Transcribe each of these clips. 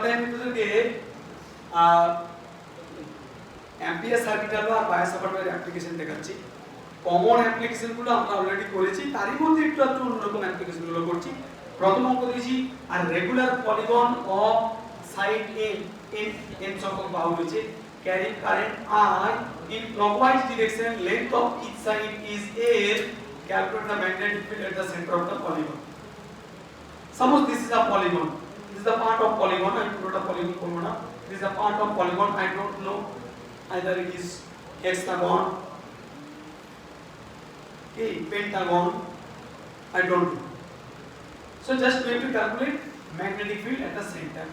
এবারে আমি তোদেরকে অ্যাম্পিয়ার সার্কিট আলো আর বায়োসাভারের অ্যাপ্লিকেশন দেখাচ্ছি। কমন অ্যাপ্লিকেশনগুলো আমরা অলরেডি করেছি, তারই মধ্যে একটু অন্যরকম অ্যাপ্লিকেশনগুলো করছি। প্রথম অঙ্ক দিয়েছি আর regular polygon of side N সংখ্যক বাহু রয়েছে, carry current I in clockwise direction, length of each side is A, calculate the magnetic field at the center of the polygon. Suppose this is a polygon, this is the part of polygon, I put a polygon formula, this is a part of polygon, I don't know either it is hexagon, okay, pentagon, I don't know. So just we have to calculate magnetic field at the center.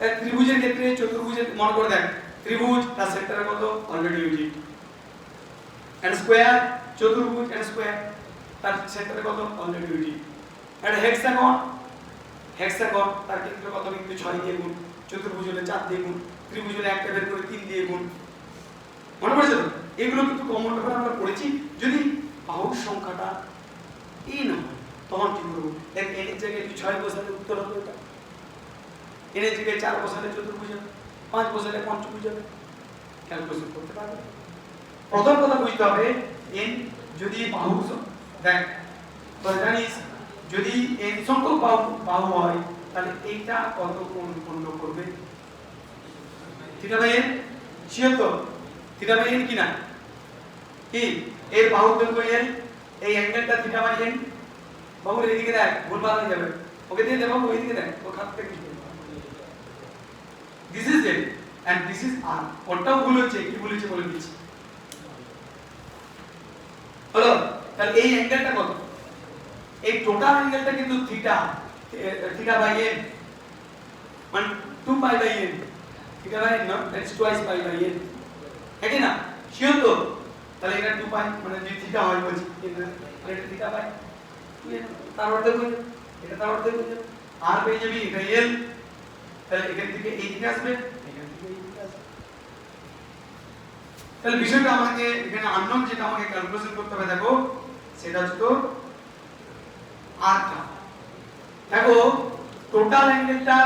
এক ত্রিভুজের ক্ষেত্রে চতুর্ভুজের মনে করে দেখ, ত্রিভুজ তার সেন্টারে কত অলরেডি ইউজি, এন্ড স্কয়ার চতুর্ভুজ এন্ড স্কয়ার তার সেন্টারে কত অলরেডি ইউজি, এন্ড হেক্সাগন তার ক্ষেত্রে কত কিন্তু 6 দিয়ে গুণ, চতুর্ভুজ হলে 4 দিয়ে গুণ, ত্রিভুজ হলে একটা বের করে 3 দিয়ে গুণ। মনে পড়ছে তো? এগুলো কিন্তু কমন ব্যাপার আমরা পড়েছি। যদি বাহুর সংখ্যাটা এই না হয় তখন কি করব? দেখ এর জায়গায় 6 বসালে উত্তর হবে এটা, এর জায়গায় 4 বসালে চতুর্ভুজ হবে, 5 বসালে পঞ্চভুজ হবে, ক্যালকুলেশন করতে পারবে। প্রথম কথা বুঝতে হবে n যদি বাহু দেখ তো জানিস যদি n সংখ্যক বাহু হয় তাহলে এইটা কত কোণ উৎপন্ন করবে? Theta by n 76, theta by n কি না কি এর বাহু দৈর্ঘ্য n, এই অ্যাঙ্গেলটা থিটা বাই n, বাহুর এদিকে দেখ ভুলভাল হয়ে যাবে, ওকে দিয়ে দেব ওই দিকে দেখ ও খাত থেকে this is it and this is r, ওটাও ভুল হচ্ছে, কি বলেছে বলে দিচ্ছি। হলো তাহলে এই অ্যাঙ্গেলটা কত? এই টোটাল অ্যাঙ্গেলটা কিন্তু থিটা বাই n মানে 2 pi by n, theta by n না, that's twice pi by n, ঠিক না? শিওর তো? তাহলে এটা 2 পাই মানে যদি থিটা হয় বলছি, তাহলে এটা থিটা বাই তার অর্ধেক হয়ে যাবে, এটা তার অর্ধেক হয়ে যাবে, r পেয়ে যাবি এটা l, তাহলে এখান থেকে এই দিকে আসবে, এখান থেকে এই দিকে আসবে। তাহলে বিষয়টা আমাকে এখানে আননোন যেটা আমাকে ক্যালকুলেশন করতে হবে দেখো সেটা হচ্ছে তো r টা। দেখো টোটাল অ্যাঙ্গেলটা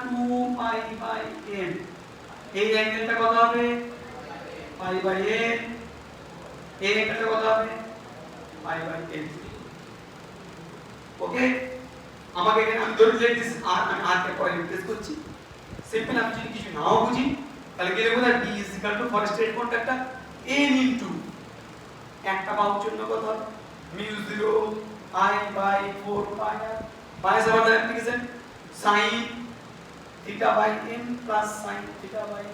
2 পাই বাই n, এই অ্যাঙ্গেলটা কত হবে? পাই বাই n, এই অ্যাঙ্গেলটা কত হবে? পাই বাই n। ওকে, আমাকে এখানে আমি ধরে নিলাম দিস r, আমি r কে পরে রিপ্লেস করছি। সিম্পল আমি যদি কিছু নাও বুঝি তাহলে কি লিখব? d is equal to for straight conductor n into একটা বাহুর জন্য কত হবে? μ0 I by 4 pi r, Biot Savart application sin theta by n plus sin theta by n।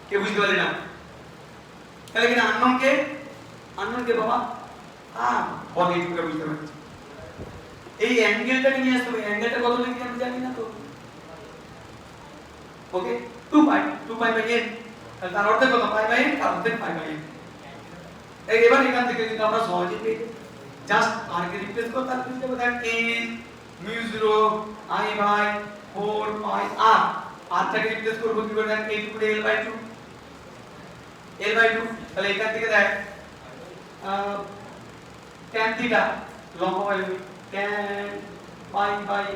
কে বুঝতে পারলি না? তাহলে কি আননোন কে বাবা বলে এইটুকু বুঝতে পারছি। এই অ্যাঙ্গেলটাকে নিয়ে আসতে হবে, অ্যাঙ্গেলটা কত লিখি আমি জানি না তো। ওকে 2 পাই বাই n, তাহলে তার অর্ধেক কত? পাই বাই n, তার অর্ধেক পাই বাই n। এবার এখান থেকে কিন্তু আমরা সহজেই পেয়ে যাব, জাস্ট r কে রিপ্লেস করতে তাহলে পেয়ে যাব দেখ n μ0 I by 4 pi r, r টাকে রিপ্লেস করব কি করে? দেখ এইটুকু l বাই 2, তাহলে এখান থেকে দেখ tan থিটা লম্ব by tan pi by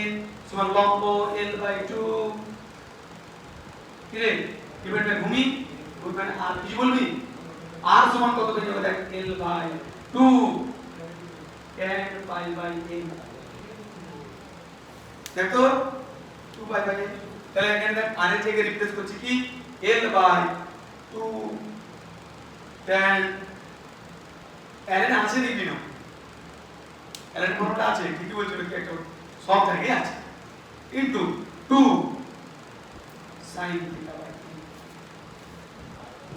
n সমান লম্ব l বাই 2, কি রে এবারে ভূমি ওখানে r কি বলবি? r সমান কত পেয়ে যাবে? দেখ l by 2 tan pi by n, দেখো 2 পাই বাই n। তাহলে এখানে দেখ r এর জায়গায় রিপ্লেস করছি কি l বাই 2 tan ln আছে দেখবি না, ln কোনটা আছে ঠিকই বলছিল কি একটা সব জায়গায় আছে, into 2 sin theta by n।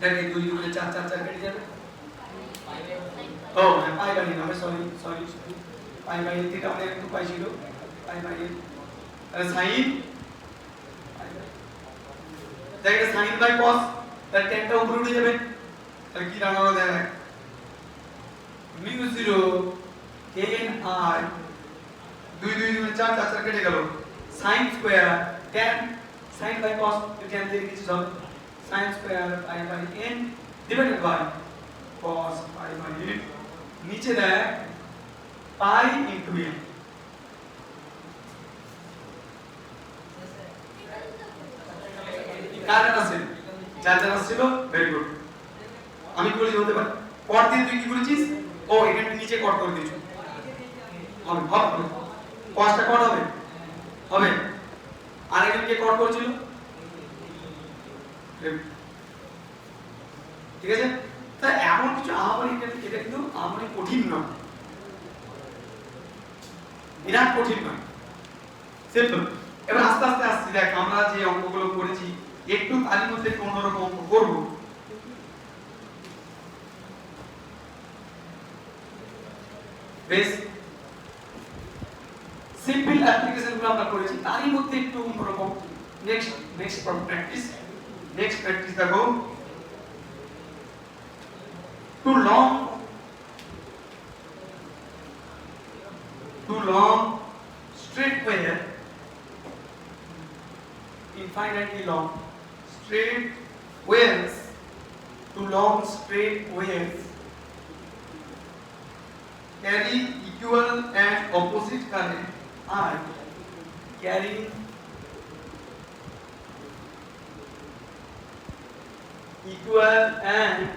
দেখে 2 2 4 4 4 কেটে যাবে, ও পাই বাই n হবে, sorry pi by n theta মানে 2 পাই ছিল, পাই বাই n তাহলে sin দেখে sin বাই cos, তাহলে tan টা উপরে উঠে যাবে, তাহলে কি দাঁড়ালো দেখ μ0 n r 2 2 2 4 4 4 কেটে গেল, sin square tan sin by cos tan দিয়ে কিছু হবে, sin square pi by n divided by cos pi by n, নিচে দেখ পাই ইনটু n, কার আসছে যার যার আসছিল ভেরি গুড আমি কি বলেছি বলতে পারি কট দিয়ে তুই কি করেছিস ও এখানে নিচে কট করে দিয়েছিস হবে হবে কষ্টটা কট হবে হবে আর এখানে কে কট করেছিল ঠিক আছে তা এমন কিছু আহামরি এটা কিন্তু আহামরি কঠিন নয় বিরাট কঠিন নয় সিম্পল এবার আস্তে আস্তে আসছি দেখ আমরা যে অঙ্কগুলো করেছি একটু তার মধ্যে অন্যরকম অঙ্ক করবো বেশ সিম্পল অ্যাপ্লিকেশন গুলো আমরা করেছি তারই মধ্যে একটু অন্যরকম নেক্সট প্র্যাকটিস দেখো too long straight wire infinitely long straight wires too long straight wires carry equal and opposite current I carrying equal and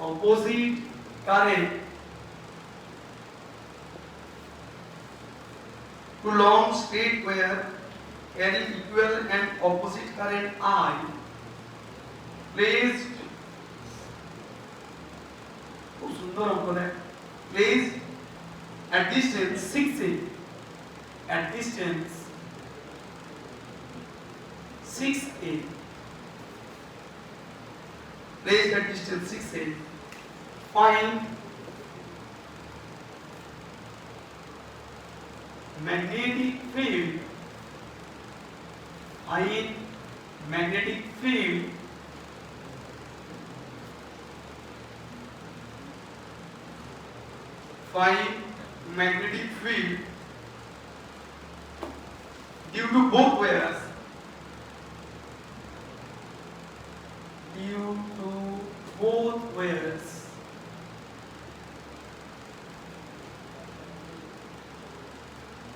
opposite current to long straight wire carry equal and opposite current I placed placed at distance 6a at distance 6a placed at distance 6a find magnetic field find magnetic field find magnetic field due to both wires due to both wires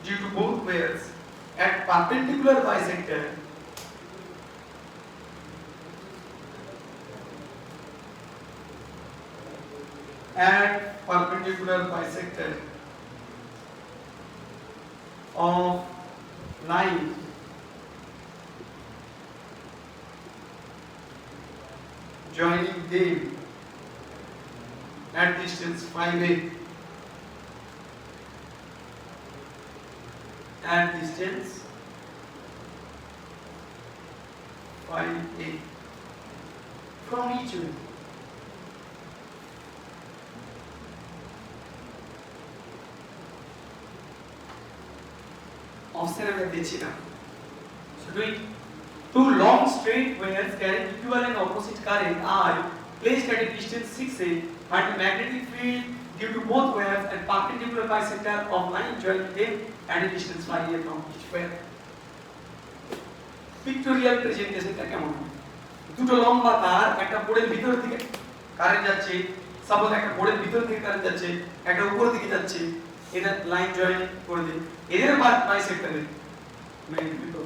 due to both wires at perpendicular bisector at perpendicular bisector of line joining them at distance 5a at distance 5a from each way option আমরা দিচ্ছি না শুধু two long straight wires carrying equivalent opposite current I placed at a distance 6a and the magnetic field due to both wires at perpendicular bisector of line joining them at a distance 5a from each wire pictorial প্রেজেন্টেশনটা কেমন দুটো লম্বা তার একটা বোর্ডের ভিতর থেকে current যাচ্ছে সাপোজ একটা বোর্ডের ভিতর থেকে কারেন্ট যাচ্ছে একটা উপর দিকে যাচ্ছে এটা লাইন জয়েন করে দিন এদের বাইসেক্টরে magnetic field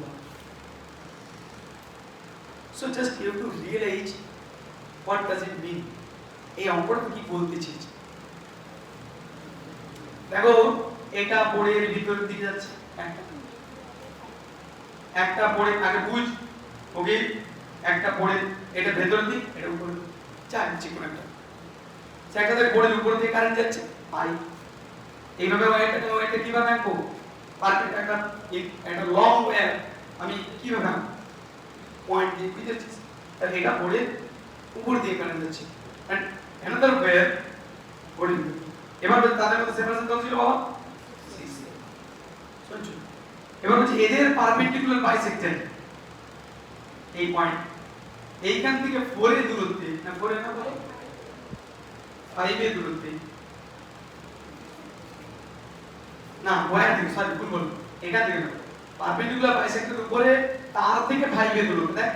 so just you to realize what does it mean এই অঙ্কটা কি বলতে চাইছে দেখো এটা বোর্ডের ভিতর দিকে যাচ্ছে একটা বোর্ডের আগে বুঝ ওকে একটা বোর্ডের এটা ভেতর দিক এটা উপর যাচ্ছে কোন একটা সেটাতে বোর্ডের উপর দিয়ে কারেন্ট যাচ্ছে আই এইভাবে ওয়াইরটা কিভাবে আঁকবো পারফেক্ট একটা লং ওয়্যার আমি কিভাবে আঁকবো পয়েন্ট দিয়ে বুঝেছি তাহলে এটা বোর্ডের উপর দিয়ে কারেন্ট যাচ্ছে এন্ড অ্যানাদার ওয়্যার বোর্ডের এবার তাদের মধ্যে সেপারেশন কত ছিল বাবা 6 শুনছো এবার হচ্ছে এদের পারপেন্ডিকুলার বাইসেক্টর এই পয়েন্ট এইখান থেকে 4 এর দূরত্বে না 4 এর না বলো 5 এর দূরত্বে না ওয়্যার থেকে সরি ভুল বললাম এটা থেকে না পারপেন্ডিকুলার বাইসেক্টর উপরে তার থেকে 5 এর দূরত্বে দেখ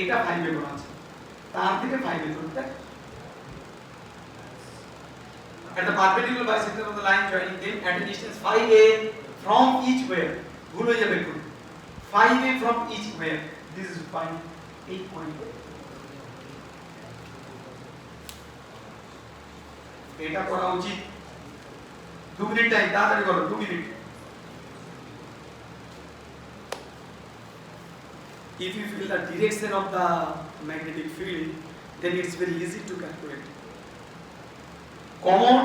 এটা 5 এর বলা আছে তার থেকে 5 এর দূরত্বে at the perpendicular bisector of the line joining them at a distance 5a from each wire ভুল হয়ে যাবে একটু 5a from each where this is find 8 point এটা করা উচিত 2 মিনিট টাইম তাড়াতাড়ি করো 2 minute if you feel the direction of the magnetic field then it's very easy to calculate common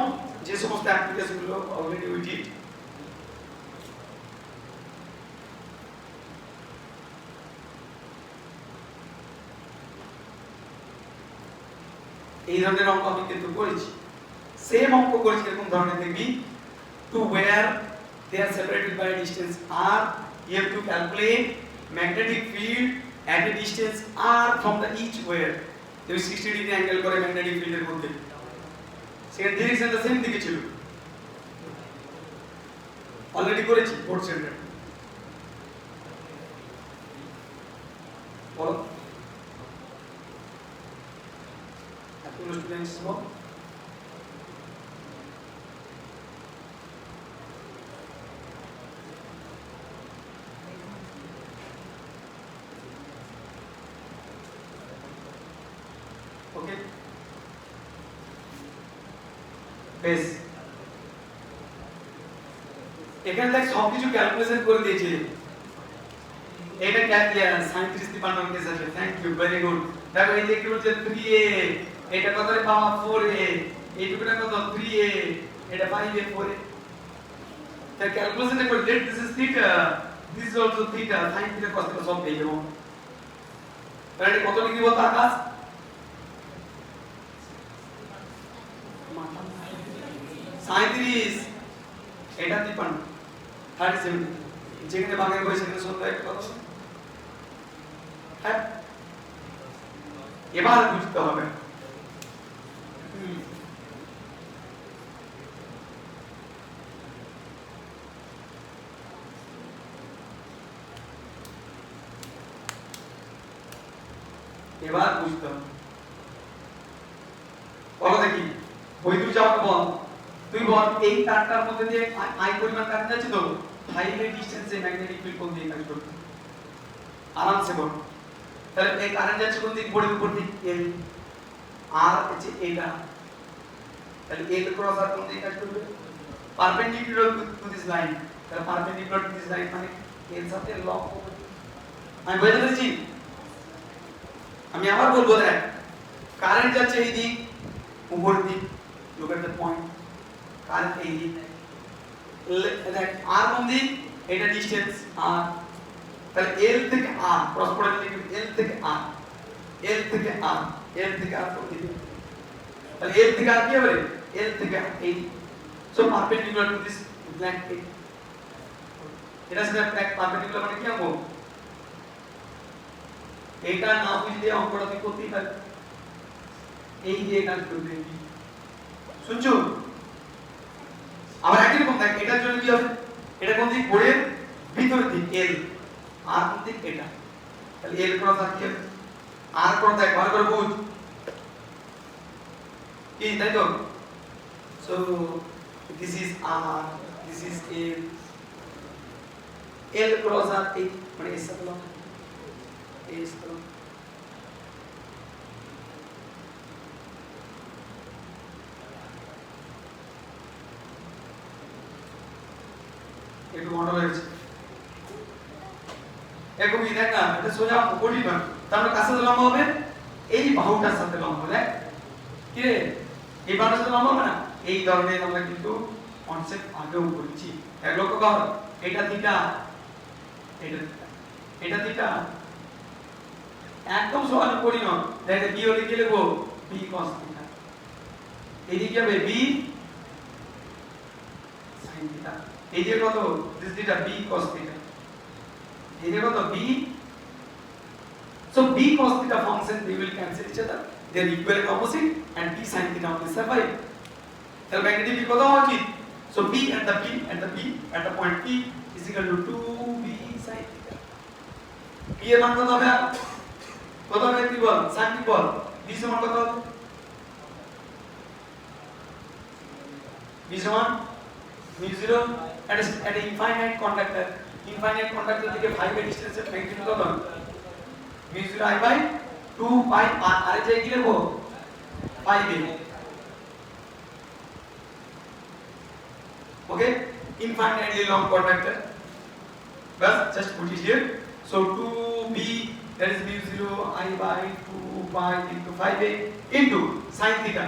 যে সমস্ত অ্যাপ্লিকেশন গুলো অলরেডি we did এই ধরনের অঙ্ক আমি কিন্তু করেছি সেম অঙ্ক করেছি এরকম ধরনের দেখবি to where they are separated by a distance r you have to calculate magnetic field at a distance r from the each where তুমি 60 ডিগ্রি অ্যাঙ্গেল করে ম্যাগনেটিক ফিল্ডের মধ্যে সেখানে ডিরেকশনটা সেম দিকে ছিল অলরেডি করেছি বোর্ড সেন্টার বলো এতগুলো স্টুডেন্টস বল ওকে বেশ এখানে দেখ সবকিছু ক্যালকুলেশন করে দিয়েছি এটা সায়েন্টিস্ট ডিপার্টমেন্ট কে sir thank you very good দেখো এই যে কি বলছে 3a এটা কত রে বাবা 4a এইটুকুটা কত 3a এটা 5a 4a তাই ক্যালকুলেশন করে let this is theta this is also theta sin theta cos theta সব পেয়ে যাবো তাহলে কত ডিগ্রি বলতো আকাশ সাঁত্রিশ এটা 53 37 যেখানে বাংলা বই সেখানে সন্ধ্যা একটা কথা হ্যাঁ এবার বুঝতে হবে এবার বুঝতে হবে বলো দেখি বৈদ্যুতিক চাপ বল তুই বল এই তারটার মধ্যে দিয়ে আই পরিমাণ কারেন্ট যাচ্ছে তো হাইওয়ে ডিসটেন্সে ম্যাগনেটিক ফিল্ড কোন দিকে কাজ করবে আরামসে বল তাহলে এই কারেন্ট যাচ্ছে কোন দিক বোর্ডের উপর দিক এল আর হচ্ছে এটা তাহলে এল ক্রস আর কোন দিকে কাজ করবে পারপেন্ডিকুলার টু দিস লাইন তাহলে পারপেন্ডিকুলার টু দিস লাইন মানে এর সাথে লক হবে আমি বুঝতে পেরেছি আমি আবার বলবো দেখ কারেন্ট যাচ্ছে এই দিক উপর দিক look at the point current এই দিক দেখ আর কোন দিক এটা ডিসটেন্স আর তাহলে l থেকে r ক্রস প্রোডাক্ট লিখবি l থেকে r l থেকে r l থেকে r কোন দিক তাহলে l থেকে r কি হবে l থেকে এই so perpendicular to this blank এটা সেটা পারপেন্ডিকুলার মানে কি হবে এটা না বুঝলে অঙ্কটা তুই করতেই পারবি এই যে কাজ করবে শুনছো আবার একই রকম দেখ এটার জন্য কি হবে এটা কোন দিক বোর্ডের ভিতরের দিক এল আর কোন দিক এটা তাহলে এল ক্রস আর কি আর ক্রস দেখ ভালো করে বুঝ কি তাই তো সো দিস ইজ আর this is L cross R এই মানে এর সাথে লগ এর সাথে একটু মনে হয়েছে এরকমই দেখ না এটা সোজা কঠিন না তাহলে কাছে লম্বা হবে এই বাহুটার সাথে লম্বা হবে দেখ কি রে এই বাহুটার সাথে লম্বা হবে না এই ধরনের আমরা কিন্তু কনসেপ্ট আগেও করেছি এক লক্ষ্য কর এটা থিটা এটা থিটা একদম সহজ করি না দেখ বি হলে কি লিখবো বি cos থিটা এদিকে হবে বি sin থিটা এই যে কত this theta b cos theta এই যে কত b so b cos theta function they will cancel each other they are equal and opposite and b sin theta will survive তাহলে magnetic field কত হওয়া উচিত so b at the point p is equal to 2b sin theta p এর মান কত হবে কত হবে কি বল sin কি বল b সমান কত হবে b সমান mu0 at an infinite conductor infinite conductor থেকে 5 এর ডিসটেন্সের ম্যাগনেটিক কত mu0 I by 2 pi r আর যে কি লিখবো 5 এ okay infinitely long conductor bas just put it here so 2b that is mu0 I by 2 pi into 5a into sin theta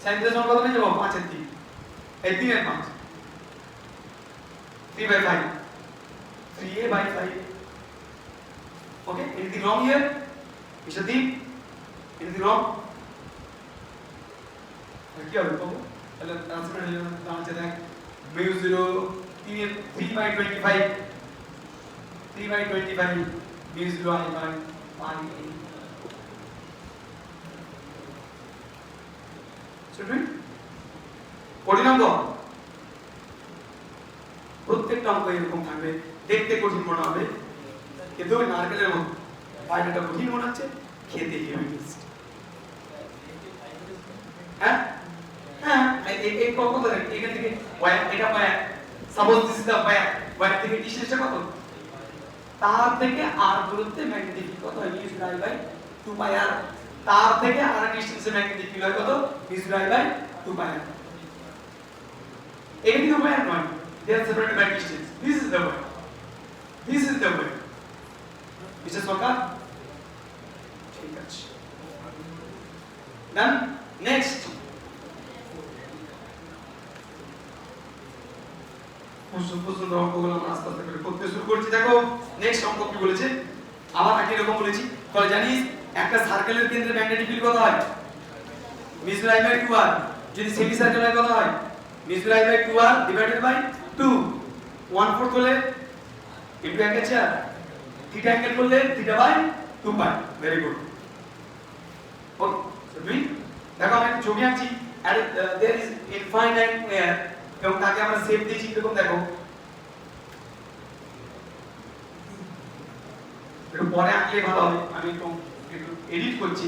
sin theta সমান কত হয়ে যাবে 5 এর 3 এই 3 এর 5 3 by 5 3a by 5 okay anything wrong here Ishadeep anything wrong কি হবে তো তাহলে ট্রান্সফার হয়ে যাবে তাহলে দেখ mu0 3 by 25 3 by 25 mu0 I by pi a শুনুন কঠিন অঙ্ক প্রত্যেকটা অঙ্ক এরকম থাকবে দেখতে কঠিন মনে হবে কিন্তু নারকেলের মতো বাইরেটা কঠিন মনে হচ্ছে খেতে হেভি টেস্ট হ্যাঁ হ্যাঁ এই কত দেখ এখান থেকে এটা পায় suppose this is the wire থেকে ডিসটেন্সটা কত তার থেকে আর দূরত্বে ম্যাগনেটিক ফিল্ড কত হয় mu0 I by 2 pi r তার থেকে আর ডিসটেন্সে ম্যাগনেটিক ফিল্ড হয় কত mu0 I by 2 pi r এখানে কিন্তু ওয়্যার নয় they are separated by distance this is the way Mr. Sokar ঠিক আছে then next পছন্দ অঙ্কগুলো আমরা আস্তে আস্তে করে করতে শুরু করছি দেখো নেক্সট অঙ্ক কি বলেছে আবার একই রকম বলেছি তাহলে জানিস একটা সার্কেলের কেন্দ্রে ম্যাগনেটিক ফিল্ড কত হয় mu0 I বাই 2r যদি সেমি সার্কেল হয় কত হয় mu0 I by 2r divided by 2 1/4 হলে ইনটু অ্যাঙ্গেল থিটা অ্যাঙ্গেল করলে theta by 2 pi very good okay so দুই দেখো আমি একটা ছবি আঁকছি আর देयर इज ইনফাইনাইট ওয়্যার এবং তাকে আমরা শেপ দিয়েছি এরকম দেখো একটু পরে আঁকলে ভালো হবে আমি একটু এডিট করছি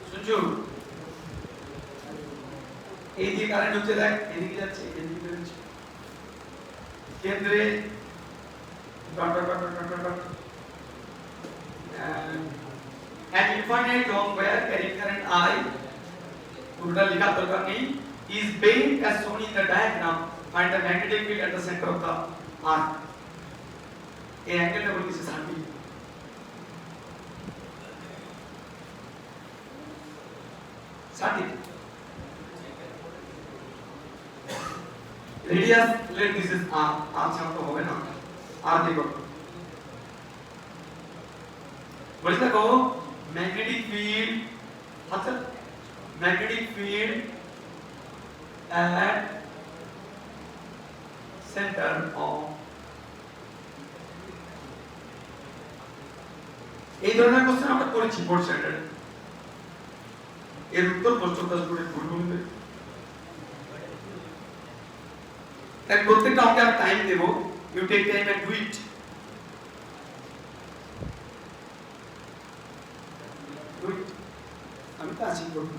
শুনছো এই দিকে কারেন্ট হচ্ছে দেখ এদিকে যাচ্ছে এদিকে যাচ্ছে কেন্দ্রে dot dot dot dot dot an infinite long wire carrying current I পুরোটা লেখা দরকার নেই is bent as shown in the diagram find the magnetic field at the center of the arc এই অ্যাঙ্গেলটা বলতেছে 30 radius let this is r ছাড়া তো হবে না r দেখো বলতে দেখো magnetic field আচ্ছা magnetic field at center of এই ধরনের কোশ্চেন আমরা করেছি 4th স্ট্যান্ডার্ডে এর উত্তর প্রশ্ন দাস করে ভুল বলবে তাই প্রত্যেকটা অঙ্কে আমি টাইম দেব you take time and do it আমি তো আছি করব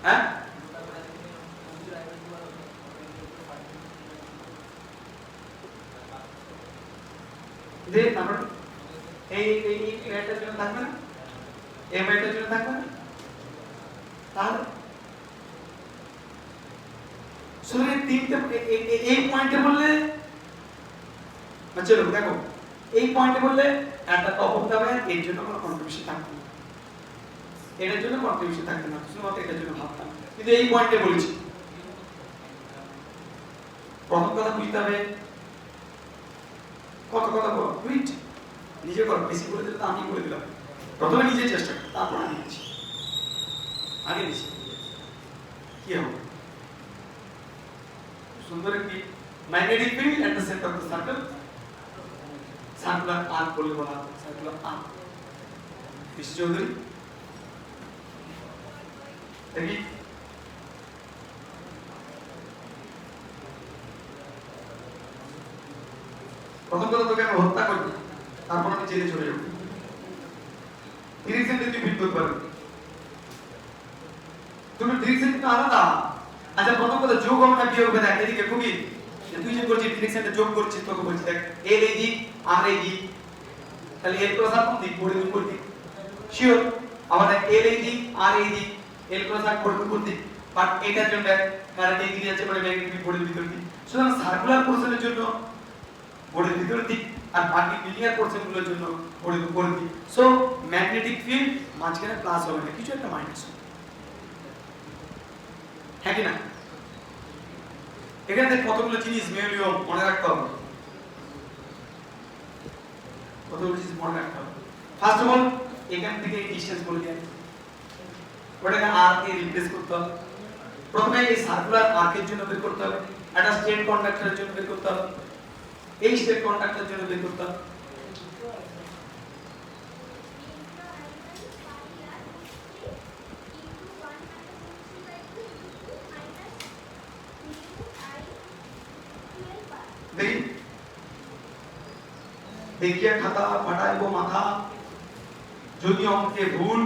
হ্যাঁ দে আমরা এই এটা জন্য থাকবে না এই এটা জন্য থাকবে না তাহলে শুধু তিনটে এই পয়েন্টে বললে চলো দেখো এই পয়েন্টে বললে একটা টপ অফ দা ওয়্যার এর জন্য কোনো কন্ট্রিবিউশন থাকবে না এটার জন্য কন্ট্রিবিউশন থাকবে না শুধুমাত্র এটার জন্য ভাবতাম কিন্তু এই পয়েন্টে বলেছি প্রথম কথা বুঝতে হবে কত কথা বল টুইট নিজে কর বেশি করে দিলে তো আমি করে দিলাম প্রথমে নিজে চেষ্টা কর তারপর আমি দিচ্ছি আগে দিচ্ছি কি হবে সুন্দর একটি magnetic field at the centre of the circle circular arc বলে বলা হয় সার্কুলার আর্ক কৃষ্ণ চৌধুরী দেখি প্রথম কথা তোকে আমি হত্যা করবো, তারপর আমি জেলে চলে যাবো। 30 সেকেন্ডে তুই ফিট করতে পারবি। তুমি 30 সেকেন্ড আলাদা। আচ্ছা প্রথম কথা যোগ হবে না বিয়োগ হবে, দেখ এদিকে খুবই তুই যে করছিস 30 সেকেন্ডে যোগ করছিস, তোকে বলছি দেখ এল এই দিক আর এই দিক, তাহলে এল ক্রস আর কোন দিক, বোর্ডের উপর দিক শিওর। আবার দেখ এল এই দিক আর এই দিক, এল ক্রস আর বোর্ডের উপর দিক, বাট এটার জন্য কারেন্ট এই দিকে আছে মানে ম্যাগনেটিক বোর্ডের ভিতর দিক। সুতরাং সার্কুলার পোরশনের জন্য বোর্ডের ভিতর দিক, আর বাকি লিনিয়ার পোরশনগুলোর জন্য বোর্ডের উপর দিক। সো ম্যাগনেটিক ফিল্ড মাঝখানে প্লাস হবে না, কিছু একটা মাইনাস হবে, হ্যাঁ কি না? এখানে কতগুলো জিনিস মেমোরিও মনে রাখতে হবে, কতগুলো জিনিস মনে রাখতে হবে। ফার্স্ট অফ অল এখান থেকে এই ডিসটেন্স বলে দিই, ওটাকে আর দিয়ে রিপ্লেস করতে হবে। প্রথমে এই সার্কুলার আর্কের জন্য বের করতে হবে, একটা স্ট্রেট কন্ডাক্টরের জন্য বের করতে হবে, এই স্ট্রেট কন্ডাক্টরের জন্য বের করতে হবে। দেখিয়া খাতা ফাটাইব মাথা, যদি অঙ্কে ভুল,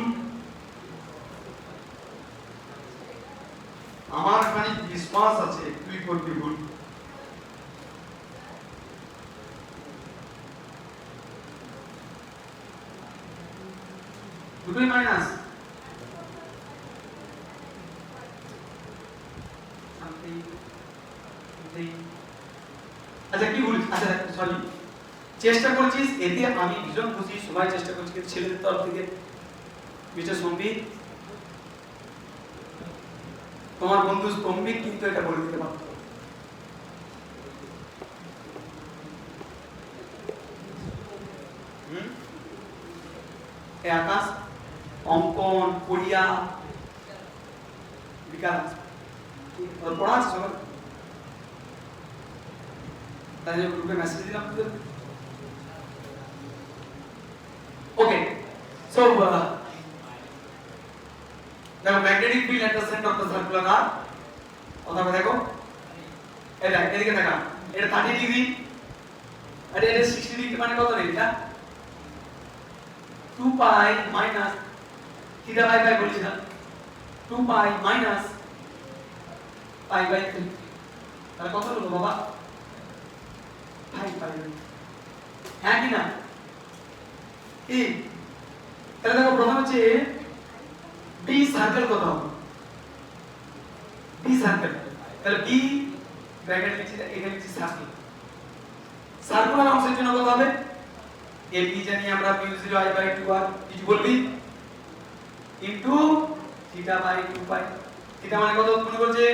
আমার খানিক বিশ্বাস আছে তুই করবি ভুল। দুটোই মাইনাস, আচ্ছা কি বলিস, আচ্ছা সরি চেষ্টা করছিস, এতে আমি ভীষণ খুশি, সবাই চেষ্টা করছি, কিন্তু ছেলেদের তরফ থেকে মিস্টার সম্বিত, তোমার বন্ধু সম্বিত কিন্তু এটা বলে দিতে পারত। আকাশ অঙ্কন কোরিয়া বিকাশ পড়া আছে সবার, তাই জন্য গ্রুপে মেসেজ দিলাম। ওকে সো দেখো magnetic field at the centre of the circular arc, অথবা দেখো এটা এদিকে দেখা, এটা 30 ডিগ্রি আর এটা 60 ডিগ্রি, মানে কত রে এটা 2 পাই মাইনাস থিটা বাই পাই বলেছিলাম, 2 পাই মাইনাস পাই বাই 3, তাহলে কত হলো বাবা 5 পাই, হ্যাঁ কি না? এই তাহলে দেখো প্রথম হচ্ছে বি সার্কেল কত হবে, বি সার্কেল, তাহলে বি ব্র্যাকেট লিখছি, এখানে লিখছি সার্কেল, সার্কুলার অংশের জন্য কত হবে, এ বি জানি আমরা μ0 i বাই 2 আর কিছু বলবি into theta by 2 pi, theta মানে কত মনে করছে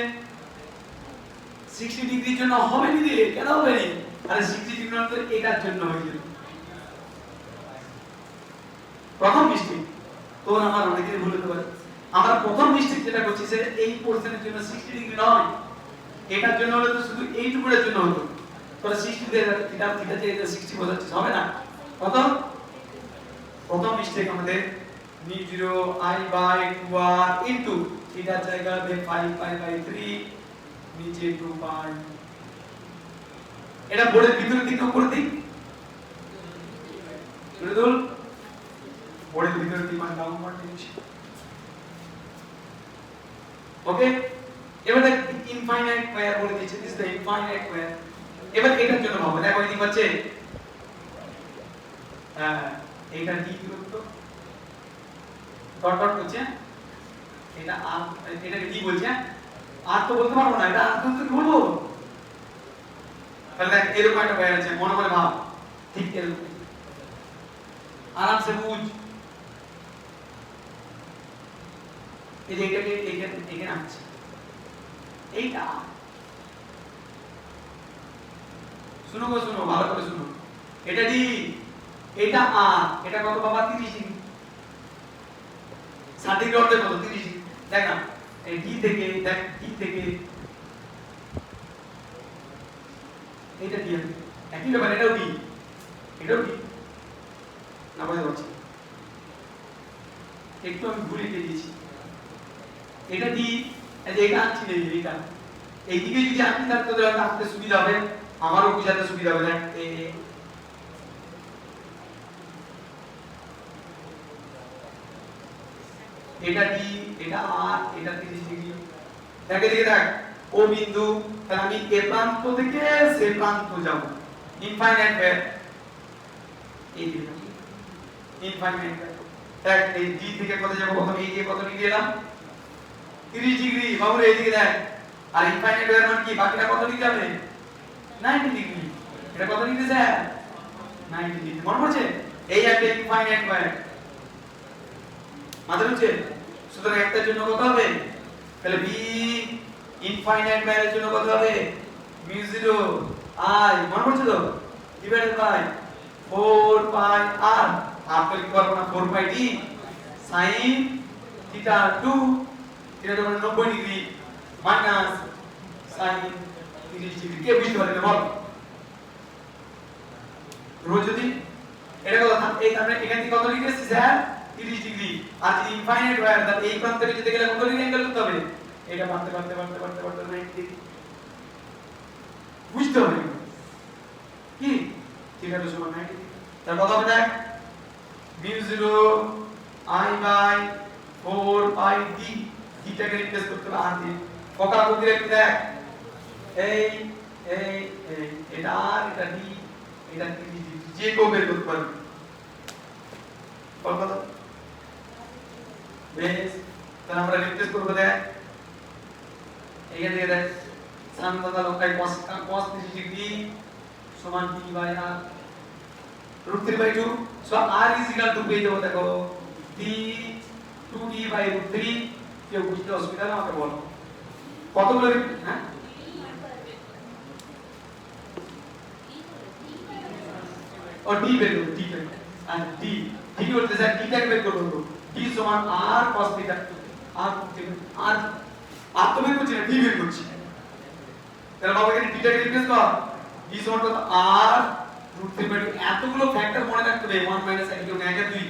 60 ডিগ্রির জন্য হবে নি রে, কেন হবে নি, আরে 60 ডিগ্রি মানে তো এটার জন্য হয়েছিল। প্রথম মিস্টেক তোর আমার অনেকেরই ভুল হতে পারে, আমরা প্রথম মিস্টেক যেটা করছি সেটা এই পোরশনের জন্য 60 ডিগ্রি নয়, এটার জন্য হলে তো শুধু এইটুকুর জন্য হতো, তোরা 60 দিয়ে থিটা থিটা দিয়ে 60 বোঝাচ্ছিস, হবে না? কত প্রথম মিস্টেক আমাদের μ0 i বাই 2 r ইনটু থিটার জায়গাতে 5 পাই বাই 3 নিচে 2 পাই, এটা বোর্ডের ভিতরের দিকে উপর দিক বুঝুন, বোর্ডের ভিতরের দিক মানে ডাউনওয়ার্ড ডিরেকশন। ওকে এবার দেখ ইনফাইনাইট স্কয়ার বলে দিয়েছে, দিস দ্য ইনফাইনাইট স্কয়ার। এবার এটার জন্য ভাবো, দেখো এদিকে হচ্ছে এটা d দূরত্ব ডট ডট করছে, এটা r, এটাকে d বলছে, আর তো বলতে পারবো না, এটা আর তো কি বলবো, তাহলে দেখ এরকম একটা ব্যাপার আছে, মনে মনে ভাব, ঠিক এরকম আরামসে বুঝ, এই যে এটাকে এখানে আছে, এইটা শুনো গো শুনো ভালো করে শুনো, এটা d, এটা r, এটা কত বাবা 30 ডিগ্রি, 60 ডিগ্রি অর্ধেক কত 30 ডিগ্রি, দেখ না এই d থেকে, দেখ d থেকে এটা d, একই ব্যাপার, এটাও d, এটাও d, না বুঝতে পারছি একটু আমি ভুলে দিয়েছি, এটা d, এই যে এটা আনছি নেই, এটা এইদিকে যদি আনতে তাহলে তোদের আনতে সুবিধা হবে, আমারও বুঝাতে সুবিধা হবে, দেখ এটা ডি, এটা আর, এটা 30 ডিগ্রি। দেখে দিকে দেখ, ও বিন্দু, তাহলে আমি এ প্রান্ত থেকে সে প্রান্ত যাব, ইনফাইনাইট ওয়ে, এই দিকে ইনফাইনাইট ওয়ে। দেখ এই ডি থেকে কত যাব, প্রথম এই যে কত ডিগ্রি এলাম, 30 ডিগ্রি। বাবুরে এইদিকে দেখ, আর ইনফাইনাইট ওয়ের মান কি, বাকিটা কত ডিগ্রি যাবে, 90 ডিগ্রি। এটা কত ডিগ্রি স্যার, 90 ডিগ্রি। মনে পড়ছে, এই একটা ইনফাইনাইট ওয়ে, মাথায় হচ্ছে। সুতরাং একটার জন্য কত হবে, তাহলে বি ইনফাইনাইট ওয়ের জন্য কত হবে, μ0 i, মনে পড়ছে তো, ডিভাইডেড বাই 4 পাই r, আর তো লিখতে পারবো না, 4 পাই d sin থিটা 2, এটা মানে 90 ডিগ্রি মাইনাস sin 30 ডিগ্রি। কে বুঝতে পারবে বল, রোজ যদি এটা কত থাকে, এই তাহলে এখান থেকে কত ডিগ্রি আসছে স্যার, 30 ডিগ্রি। আর যদি ইনফাইনাইট ওয়্যার, তাহলে এই প্রান্ত থেকে যেতে গেলে কত ডিগ্রি অ্যাঙ্গেল করতে হবে, এটা বাড়তে বাড়তে বাড়তে বাড়তে বাড়তে 90 ডিগ্রি। বুঝতে হবে কি, ঠিক আছে সমান 90 ডিগ্রি। তাহলে কত হবে দেখ, μ0 i বাই 4 পাই d, থিটাকে রিপ্লেস করতে হবে r দিয়ে। ফোকাস করতে একটু দেখ, এই এই এই এটা r, এটা d, এটা 30 ডিগ্রি, যে কেউ বের করতে পারবে। কত বেশ, তাহলে আমরা রিপ্লেস করব, দেখ এখানে দিয়ে দেখ sin কত লম্বাই cos 30 ডিগ্রি সমান p by r √3/2। So r is equal to পেয়ে যাবো, দেখো d 2d বাই √3। কেউ বুঝতে অসুবিধা না আমাকে বলো কতগুলো, হ্যাঁ और d বের করব, d বের আর d d বলতে স্যার d টাকে বের করব, d সমান r cos থিটা, r আর তো বের করছি না, d বের করছি। তাহলে বাবা এখানে d টাকে রিপ্লেস কর, d সমান কত, r √3/2। এতগুলো ফ্যাক্টর মনে রাখতে হবে, 1 - i কেউ নেয় 2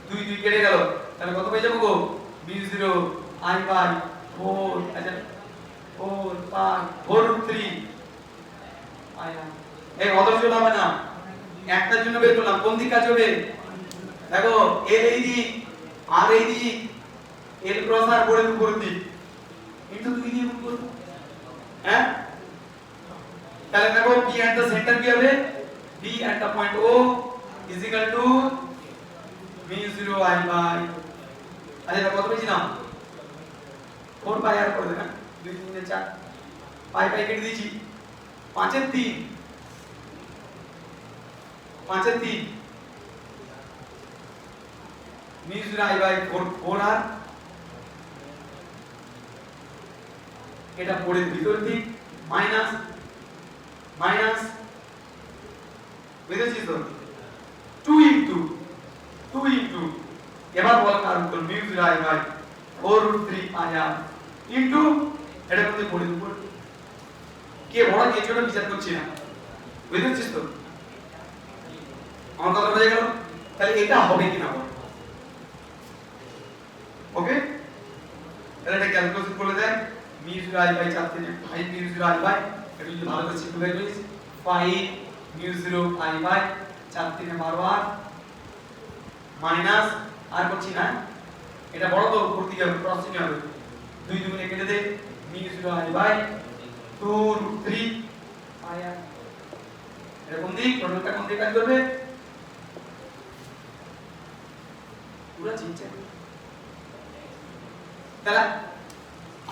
2 2 কেটে গেল, তাহলে কত পেয়ে যাবো গো, μ0 i বাই 4, আচ্ছা 4 পাই 4√3 i r। এই অদর্শ হবে না, একটার জন্য বের করলাম, কোন দিক কাজ হবে, দেখো l এই দিক, r এই দিক, l ক্রস r পড়ে উপরের দিক, ইনটু 2 দিয়ে গুণ করব, হ্যাঁ। তাহলে দেখো p at the center কি হবে, b at the point o is equal to μ0 i by, আচ্ছা কত পেয়েছি না, 4 পাই r করে দেন, 2 3 4 পাই পাই কেটে দিয়েছি, 5 এর 3 5 এর 3 μ0 i বাই 4 r, এটা পড়ে ভিতর দিক মাইনাস মাইনাস, বুঝেছিস তো, 2 ইনটু এবার বল কার উত্তর, μ0 i by 4√3 i r into এটা করতে পড়ে উপর, কে বড় কে ছোট বিচার করছি না, বুঝেছিস তো, আমার কথা বোঝা গেল। তাহলে এটা হবে কিনা বল, ওকে। তাহলে এটা ক্যালকুলেশন করে দেন, μ0 i বাই 4 থেকে 5 μ0 i বাই, এটা যদি ভালো করে সিম্পলিফাই করিস, 5 μ0 i বাই 4 থেকে 12 r মাইনাস, আর করছি না, এটা বড় তো উপর দিকে ক্রসিং হবে, 2 2 কেটে দে, μ0 i বাই 2√3 i r। এরকম দিক টোটালটা কোন দিকে কাজ করবে, পুরো চিনছে। তাহলে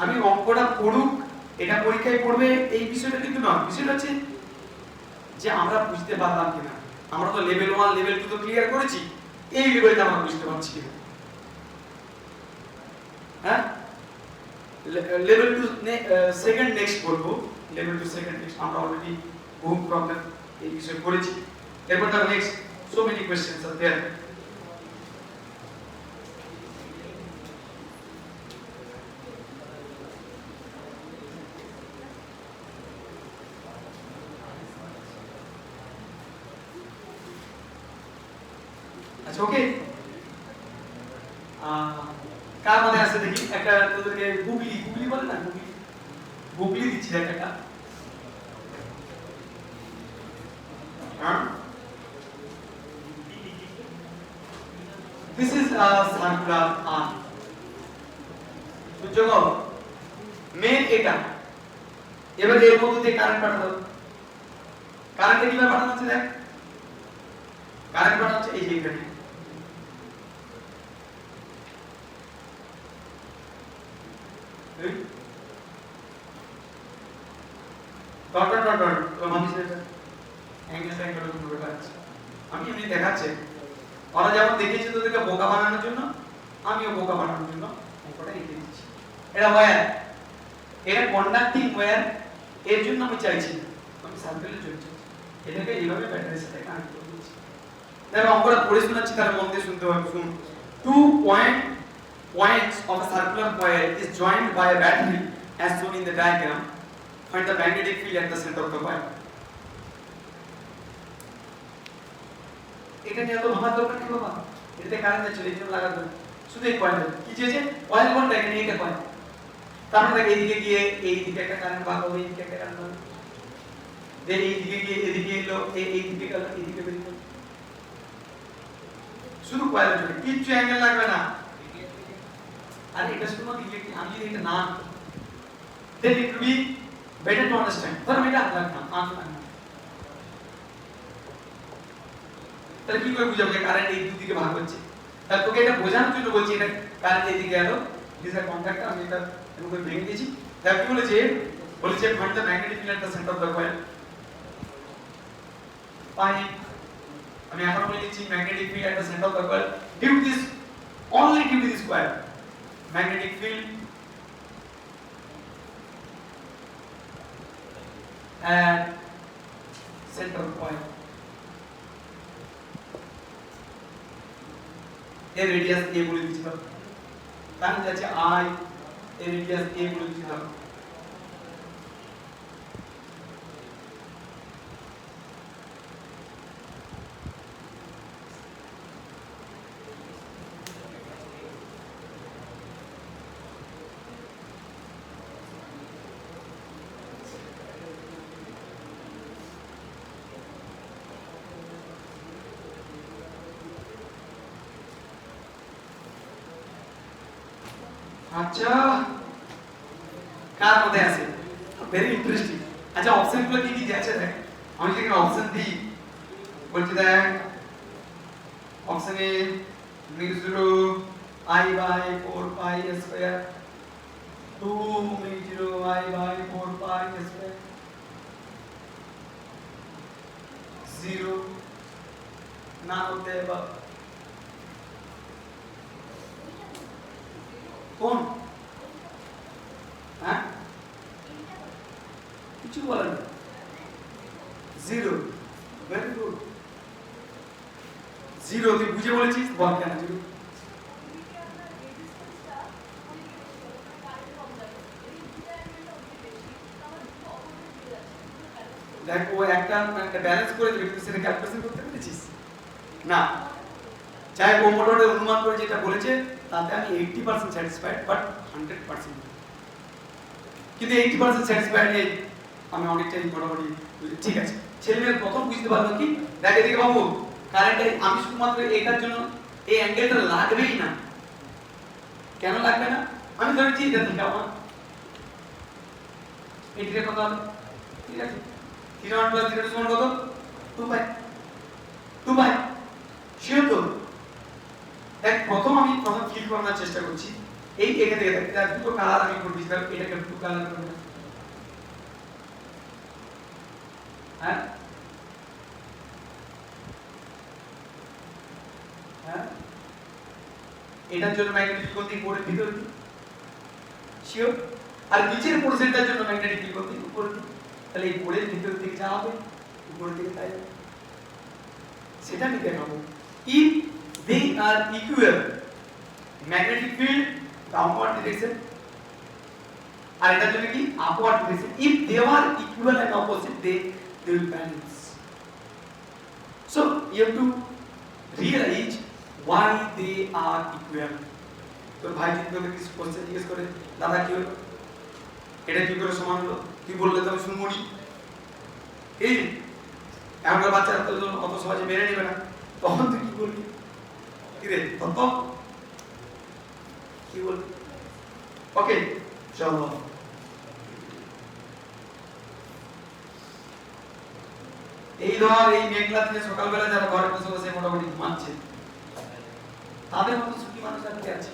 আমি অঙ্কটা পড়ুক, এটা পরীক্ষায় পড়বে, এই বিষয়টা কিন্তু না, বিষয়টা হচ্ছে যে আমরা বুঝতে পারলাম কিনা, আমরা তো লেভেল 1 লেভেল 2 তো ক্লিয়ার করেছি, এই লেভেলটা আমরা বুঝতে পারছি কিনা, হ্যাঁ। লেভেল 2 সেকেন্ড নেক্সট করবো, লেভেল 2 সেকেন্ড নেক্সট, আমরা অলরেডি বহু প্রবলেম এই বিষয়ে করেছি। এরপর তার next so many questions are there. আচ্ছা ওকে, কার মনে আছে দেখি, একটা তোদেরকে গুগলি গুগলি বলে না, গুগলি গুগলি দিচ্ছি দেখ একটা, হ্যাঁ। This is a circular arc. যোগ মেন এটা, এবার এর মধ্যে দিয়ে কারেন্ট পাঠাবো। কারেন্ট কিভাবে পাঠানো হচ্ছে দেখ, কারেন্ট পাঠানো হচ্ছে এই যে এখানে, ডট ডট ডট ডট তো আমি সেটা অ্যাঙ্গেলটা একটু করে দেখাচ্ছি। আমি এমনি দেখাচ্ছি, ওরা যেমন দেখিয়েছে তোদেরকে বোকা বানানোর জন্য, আমিও বোকা বানানোর জন্য অঙ্কটা এঁকে দিচ্ছি। এটা ওয়্যার, এটা কন্ডাক্টিং ওয়্যার, এর জন্য আমি চাইছি আমি সার্কেলের জন্য চাইছি, এটাকে এইভাবে ব্যাটারির সাথে কানেক্ট করে দিচ্ছি। দেখো অঙ্কটা পড়ে শোনাচ্ছি, তার মন দিয়ে শুনতে হবে। শুন, 2 points of a circular coil is joined by a battery as shown in the diagram. Find the magnetic field at the center of the coil. এটা নিয়ে তো ভাবার দরকার নেই বাবা, এটাতে কারেন্ট আছে এই জন্য লাগাতে হবে। শুধু এই কয়েল কি চেয়েছে, কয়েল কোনটা, এখানে এটা কয়েল, তারপরে দেখ এইদিকে গিয়ে এইদিকে একটা কারেন্ট ভাগ হবে, এইদিকে একটা কারেন্ট হবে, দেন এইদিকে গিয়ে এদিকে এলো, এইদিকে গেল, এইদিকে বেরিয়ে গেল। শুধু কয়েলের জন্য কিচ্ছু অ্যাঙ্গেল লাগবে না। আর এটা শুধুমাত্র ইলেকট্রিক, আমি যদি এটা না then it will be better to understand. ধর এটা লাগনা লাগনা, তাহলে কি করে বুঝাবো যে কারেন্ট এই দুই দিকে ভাগ হচ্ছে? তাহলে তোকে এটা বোঝানোর জন্য বলছি, এটা কারেন্ট এই দিকে গেল, দিস আর কন্ট্যাক্টর, আমি এটা এরকম করে ভেঙে দিয়েছি। তাহলে কি বলেছে, find the magnetic field at the centre of the coil. পাই, আমি এখন বলে দিচ্ছি magnetic field at the centre of the coil due to this, only due to this coil, magnetic field at center of coil. এর radius a বলে দিয়েছিলাম, কারণ যাচ্ছে I, এর রেডিয়াস a বলে দিয়েছিলাম। আচ্ছা, কার মধ্যে আছে, ভেরি ইন্টারেস্টিং। আচ্ছা অপশন গুলো কি কি আছে দেখ, আমি যদি অপশন দিই, বলছি দেখ অপশনে μ0 I by 4 pi square, 2 μ0 I by 4 pi square, 0 না হতে বা কোন, হ্যাঁ কিছু বলেন, 0, ভেরি গুড, 0 তুই বুঝে বলেছিস, বল কেন 0? দেখ ও একটা ব্যালেন্স করে দিবে, কিন্তু সেটা ক্যালকুলেশন করতে পেরেছিস না। চাই ও মোটামুটি অনুমান করে যেটা বলেছে তাতে আমি 80% স্যাটিসফাইড, বাট 100% কিন্তু 80% স্যাটিসফাইড নেই, আমি অনেকটাই মোটামুটি ঠিক আছে। ছেলেমেয়ের প্রথম বুঝতে পারলো কি, দেখ এদিকে বাবু কারেন্ট, আমি শুধুমাত্র এটার জন্য এই অ্যাঙ্গেলটা লাগবেই না, কেন লাগবে না, আমি ধরেছি এটা থেকে আমার এদিকে কত হবে, ঠিক আছে 3 + 0 সমান কত, 2 পাই, 2 পাই শিওর তো। দেখ প্রথম ফিল করার চেষ্টা করছি, এই এখানে দেখ তার দুটো কালার আমি করে দিয়েছিলাম, এটাকে ব্লু কালার করে দিলাম, হ্যাঁ হ্যাঁ এটার জন্য ম্যাগনেটিক ফিল্ড দিই উপরের ভিতর দিই শিওর, আর নিচের পোরশনটার জন্য ম্যাগনেটিক ফিল্ড দিই উপরে দিই, তাহলে এই উপরের ভিতর দিকে যা হবে উপরের দিকে তাই হবে, সেটা আমি দেখাবো। if they are equal, magnetic field downward direction, আর এটার জন্য কি upward direction, if they are equal and opposite, they will balance. So you have to realize why they are equal. তো ভাই যদি তোকে কিছু কোশ্চেন জিজ্ঞেস করে, দাদা কি হলো, এটা কি করে সমান হলো, তুই বললে তো আমি শুনবো নি, এই এখনকার বাচ্চারা তো অত সহজে মেনে নেবে না, তখন তুই কি বলবি, কি রে তত কি বলবি, ওকে চলো এই ধর এই মেঘলা দিনে সকালবেলা যারা ঘরে বসে বসে মোটামুটি ঘুমাচ্ছে তাদের মতো সুখী মানুষ আর কে আছে?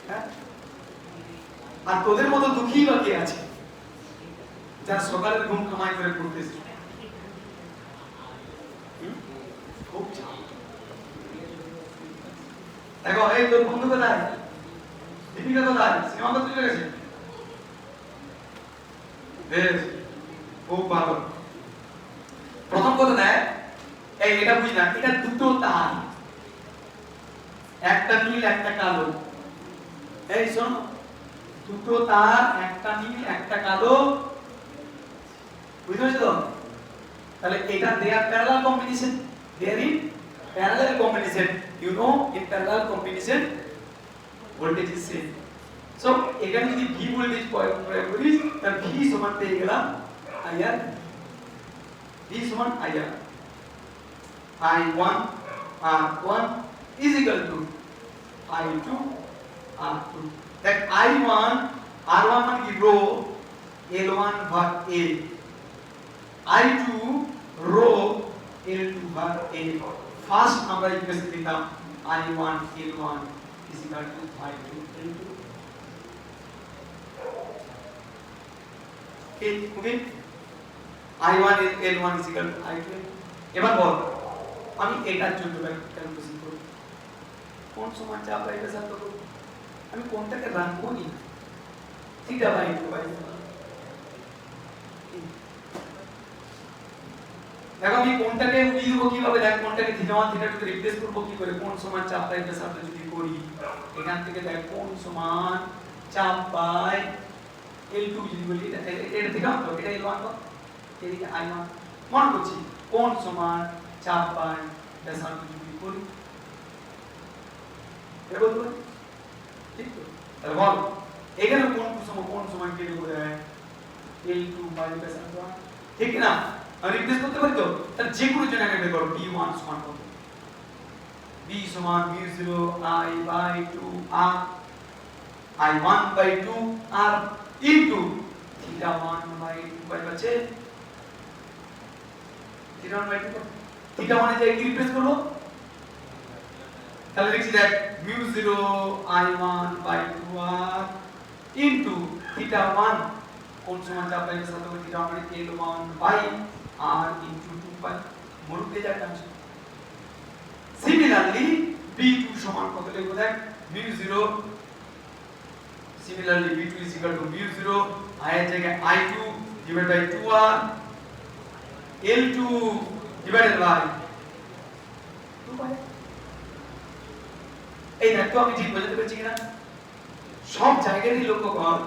হ্যাঁ, আর তোদের মতো দুঃখী বা কে আছে যারা সকালের ঘুম কামাই করে পড়তেছে? খুব চাপ। দেখো এই তোর বন্ধু কোথায়, দীপিকা কোথায়, সিনেমা করতে চলে গেছে? বেশ, খুব ভালো। প্রথম কথা দেখ, এই এটা বুঝ না, এটা দুটো তার, একটা নীল একটা কালো। এই শোন, দুটো তার, একটা নীল একটা কালো, বুঝতে পারছো তো? তাহলে এটা they are parallel combination, they are in parallel combination. You know, in parallel combination voltage is same. So এখানে যদি V voltage প্রয়োগ করি তাহলে V সমান পেয়ে গেলাম IR, V সমান IR, I1 R1 is equal to I2 R2. দেখ I1 R1 মানে কি রো L1 ভাগ A, I2 rho L2 ভাগ A। ফার্স্ট আমরা ইকুয়েশন দিলাম I1 L1 is equal to I2 L2। Okay, I1 L1 is equal to I2 L2। এবার বল আমি এটার জন্য ক্যালকুলেশন করব, কোন সমান চাপ বাই প্রেসার করব, আমি কোনটাকে রাখবো নি, থিটা বাই 2 বাই। দেখো আমি কোনটাকে উড়িয়ে দেবো কিভাবে, দেখ কোনটাকে থিটা 1 থিটা 2 তে রিপ্লেস করব কি করে, কোন সমান চাপ বাই প্রেসার যদি করি এখান থেকে দেখ কোন সমান চাপ বাই L2 যদি বলি, এটা থিটা তো এটা L1 তো এদিকে I1 মনে করছি, কোন সমান চাপ বাই প্রেসার যদি করি এটা বলতে পারি, ঠিক তো? তাহলে বল এখানে কোন সমান কি লিখব, L2 বাই প্রেসার 1, ঠিক না? আমি রিপ্লেস করতে পারি তো, তাহলে যে কোনো জন্য আগে বের করো B1 সমান কত, B সমান mu0 I by 2 R, I1 by 2 R into theta 1 by 2 by আছে থিটা 1 বাই 2, থিটা 1 এ যাই কি রিপ্লেস করব, তাহলে লিখছি দেখ mu0 I1 by 2 R into theta 1 কোন সমান চাপ বাই প্রেসার হবে, থিটা 1 মানে L1 by R into 2 pi, মরুতে যা টানছে। সিমিলারলি B2 সমান কত লিখব, দেখ mu0, similarly B2 is equal to mu0 I এর জায়গায় I2 divided by 2R L2 divided by 2 pi। এই দেখ তো আমি ঠিক বোঝাতে পেরেছি কিনা, সব জায়গারই লক্ষ্য কর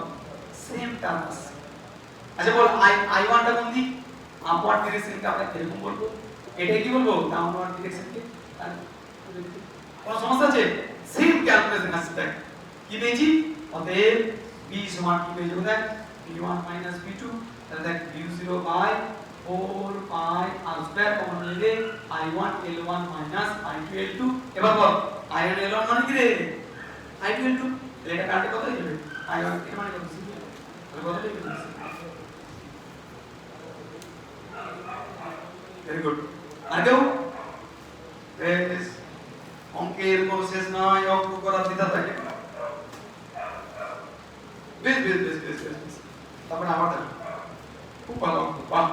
সেম টার্ম আছে। আচ্ছা বল I1 টা কোন দিক, আপওয়ার্ড ডিরেকশনকে আমরা এরকম বলবো, এটা কি বলবো ডাউনওয়ার্ড ডিরেকশনকে, কোন সমস্যা আছে? সেম ক্যালকুলেশন আছে, দেখ কি পেয়েছি, অতএব B সমান কি পেয়ে যাবো, দেখ B1 মাইনাস B2, তাহলে দেখ mu0 by 4 pi r square common নিলে I1 L1 minus I2 L2। এবার বল I1 L1 মানে কি রে, I2 L2, এটা কাটে কত হয়ে যাবে, I1 এর মানে কত, তাহলে কত লিখবে, ভেরি গুড। আর কেউ বেশ, অঙ্কের কোনো শেষ নয়, অঙ্ক করার দ্বিধা থাকে, বেশ বেশ বেশ বেশ বেশ, তারপরে আবার দেখ খুব ভালো অঙ্ক, বাহ।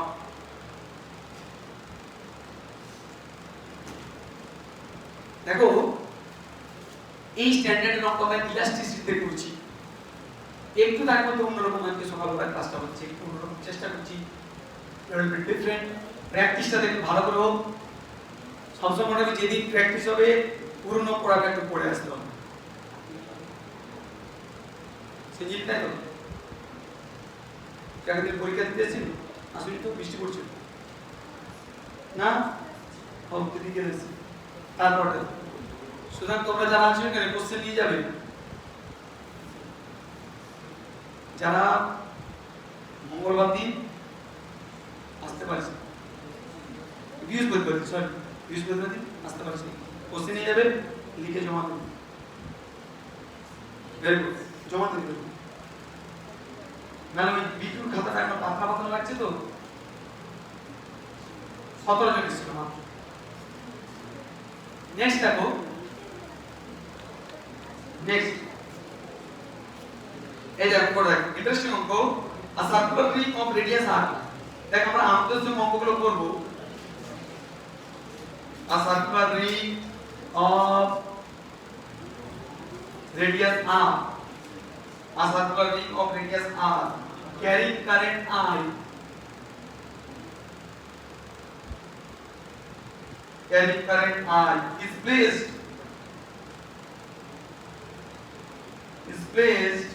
দেখো এই স্ট্যান্ডার্ডের অঙ্ক আমরা ইলাস্টিসিটিতে করছি, একটু তার মধ্যে অন্যরকম, আজকে সকালবেলা ক্লাসটা হচ্ছে একটু অন্যরকম চেষ্টা করছি, ডিফারেন্ট, প্র্যাকটিসটা একটু ভালো করে হোক। সবসময় মনে করি যেদিন প্র্যাকটিস হবে পুরনো পড়াটা একটু পড়ে আসতে হবে, সে জিনিসটাই তো একদিন পরীক্ষা দিতে এসেছিল, আসলে তো বৃষ্টি পড়ছিল না, দিকে এসেছি, তারপরে সুতরাং তোমরা যারা আছো এখানে কোশ্চেন নিয়ে যাবে, যারা মঙ্গলবার দিন আসতে পারছে, বৃহস্পতিবার দিন আসতে পারছে, কোশ্চেন নিয়ে যাবে, লিখে জমা দেবে। Very good. জমা দিয়ে দেবো, নাহলে ওই বিটুর খাতাটা একটা পাতলা পাতলা লাগছে তো। 17 জন এসেছিল মাত্র। নেক্সট দেখো, নেক্সট এই দেখো করে দেখো ইন্টারেস্টিং অঙ্ক, a circular ring of radius r। দেখ আমরা আমাদের যে অঙ্কগুলো করব, a circular ring of radius r, a circular ring of radius r carrying current I, carrying current I is placed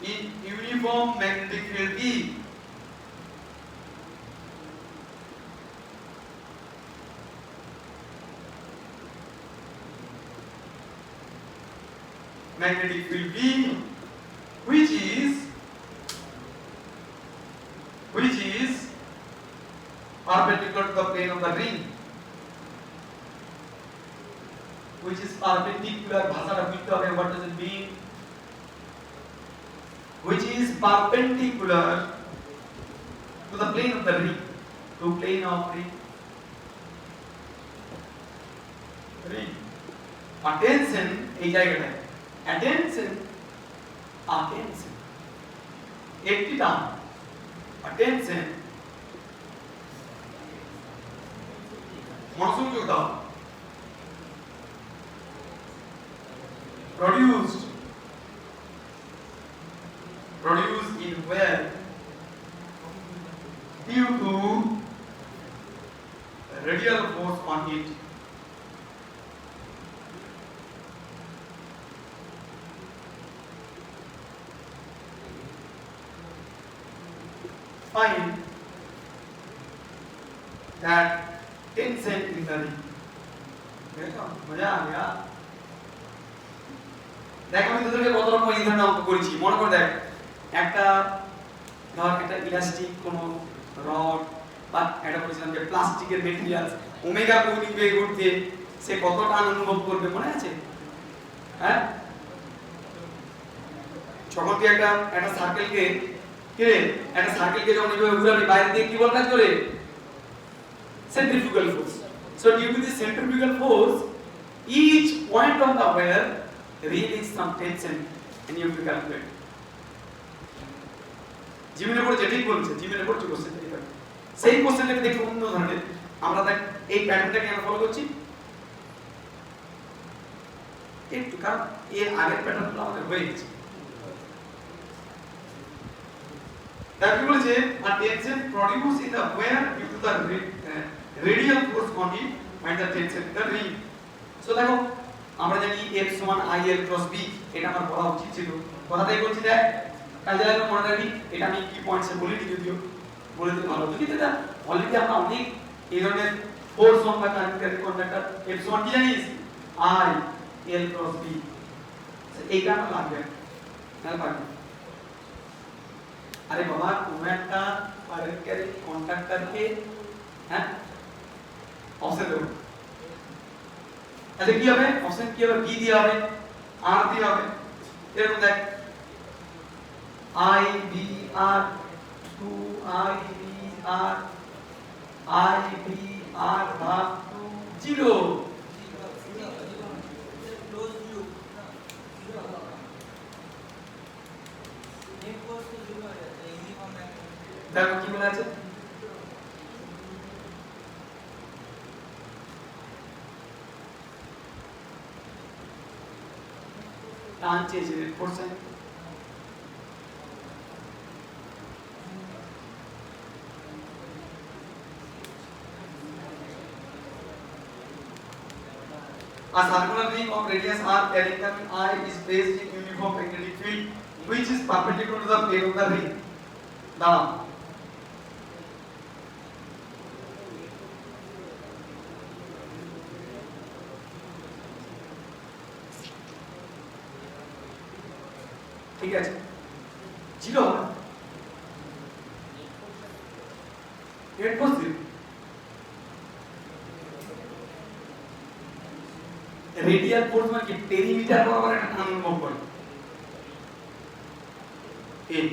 in uniform magnetic field E. Magnetic field B, which is perpendicular to the plane of the ring, which is perpendicular, bhasata বুঝতে হবে, what does it mean? Which is perpendicular to the plane of the ring, to plane of ring. Attention এই জায়গাটায়, attention একটি term, attention মনোসংযোগ দাও, produced in where due to radial force on it. Find that tension in the ring. देखो मजा आ गया। দেখো আমি তোদেরকে কত রকম এই ধরনের অঙ্ক করেছি, মনে করে দেখ, একটা ধর একটা ইলাস্টিক কোন রড বা একটা বলেছিলাম যে প্লাস্টিকের মেটেরিয়াল ওমেগা কৌণিক বেগ উঠতে সে কত টান অনুভব করবে, মনে আছে? হ্যাঁ, যখন তুই একটা সার্কেলকে একটা সার্কেলকে যখন এইভাবে ঘুরাবি, বাইরে দিয়ে কি বল কাজ করে? centrifugal force. So due to this centrifugal force, each point on the wire releases some tension and you have to calculate. জিমিনে পড়ে যেটাই বলছে, জিমিনে পড়ছে কোশ্চেন এটা, সেই কোশ্চেনটাকে দেখে অন্য ধরনের। আমরা দেখ এই প্যাটার্নটাকে আমরা ফলো করছি একটু, কারণ এর আগের প্যাটার্নগুলো আমাদের হয়ে গেছে। তারপরে বলেছে a tension produced in the wire due to the radial force on it and the tension in the ring. So দেখো আমরা জানি F সমান IL ক্রস B, এটা আমার বলা উচিত ছিল, কথাটাই বলছি। দেখ কাজে লাগবে, মনে রাখবি, এটা আমি কি পয়েন্টসে বলিনি, যদিও বলে দিতে ভালো, যদি এটা অলরেডি আমরা অনেক এই ধরনের ফোর্স অন বা কারেন্ট কন্ডাক্টর F সমান কি জানিস? IL ক্রস B, এইটা আমার লাগবে না পারবে। আরে বাবা, কোনো একটা কারেন্ট ক্যারি কন্ডাক্টরকে হ্যাঁ অপশন দেবো, তাহলে কি হবে? অপশন কি হবে? বি দিয়ে হবে, আর দিয়ে হবে। এরকম দেখ, I B R two I B R ভাগ টু 0। দেখো কি বলা আছে, টান চেয়েছে করছেন। A circular ring of radius r carrying current I is placed in uniform magnetic field which is perpendicular to the plane of the ring. Now ঠিক আছে, 0 হবে, 8 positive। রেডিয়াল ফোর্স মানে কি? পেরিমিটার বরাবর একটা টান অনুভব করে। এই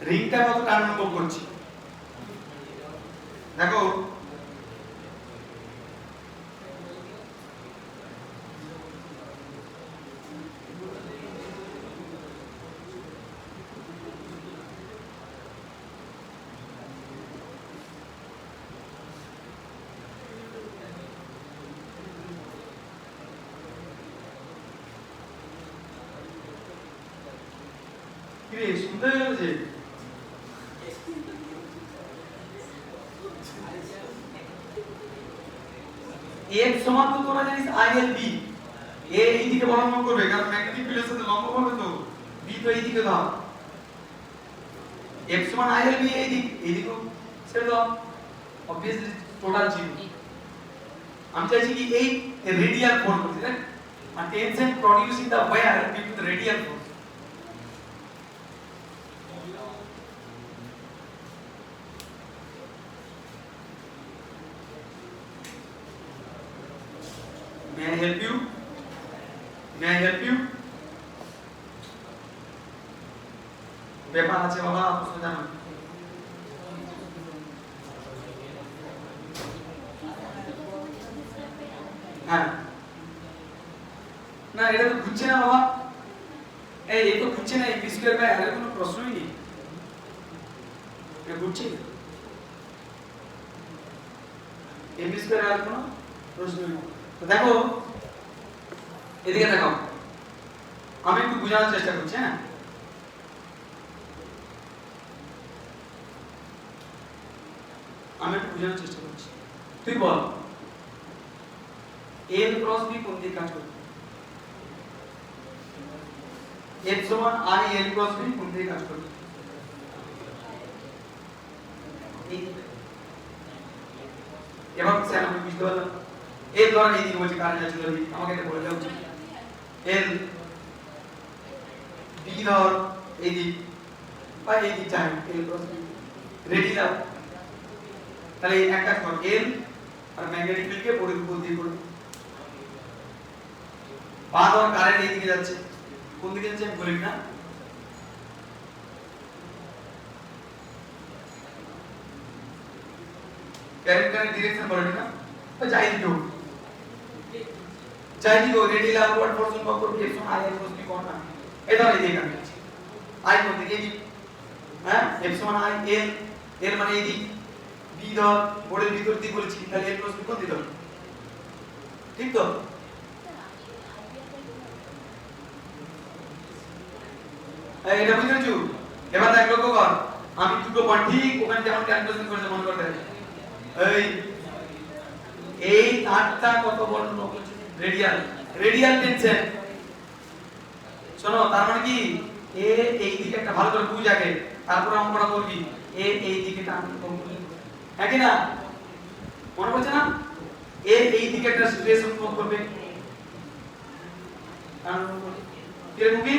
রিংটা কত টান অনুভব করছি দেখো শুনতে পেয়েছে এর সমান তো তোরা জানিস ILB এ এই দিকে বলম্ব করবে কারণ ম্যাগনেটিক ফিল্ডের সাথে লম্ব হবে তো বি তো এই দিকে দাও F সমান ILB এই দিকে ছেড়ে দাও obviously টোটাল জিরো আমি চাইছি কি এই রেডিয়াল ফোর্স করতে তাই আর tension producing the wire due to the radial force May I help you? May I help you? ব্যাপার আছে বাবা প্রশ্ন জানো হ্যাঁ না এটা তো বুঝছে না বাবা এই তো বুঝছে না এই স্কয়ার বাই আর কোনো প্রশ্নই নেই এটা বুঝছে এই স্কয়ার আর কোনো প্রশ্নই নেই তো দেখো এদিকে দেখো আমি একটু বোঝানোর চেষ্টা করছি হ্যাঁ আমি একটু বোঝানোর চেষ্টা করছি তুই বল L ক্রস B কোন দিকে কাজ করবে F সমান I L ক্রস B কোন দিকে কাজ করবে এবার স্যার আমি বুঝতে পারলাম এর দ্বারা এই দিকে বলছে কারেন্ট আছে ধরি আমাকে এটা বলে দাও এল বি ধর এই দিক বা এই দিক চাই এল ক্রস বি রেডি দাও তাহলে এক কাজ কর এল আর ম্যাগনেটিক ফিল্ডকে উপর দিয়ে করো পাথ আর কারেন্ট এই দিকে যাচ্ছে কোন দিকে যাচ্ছে আমি বলি না কারেন্ট ডিরেকশন বলে না তো যাই দিও चाहिए तो रेडियल आउटवर्ड फोर्स को करके F आई एल फोर्स भी कौन है इधर ये देखा आई को देखिए जी हैं F आई एल মানে এই দিক বি ধর বোর্ডের ভিতর দিক বলেছি তাহলে এল প্লাস বি কোন দিক ঠিক তো এটা বুঝেছো এবার দেখ লক্ষ্য কর আমি দুটো পয়েন্ট ঠিক ওখানে যেমন ক্যালকুলেশন করেছে মনে করতে এই তারটা কত বড় রেডিয়াল টেনশন শোনো তার মানে কি এ এই দিকে একটা ভালো করে বুঝ আগে তারপর আমরা বলবি এ এই দিকে টান করবে হ্যাঁ কি না মনে পড়ছে না এ এই দিকে একটা স্ট্রেস অনুভব করবে টান করবে কিরকম কি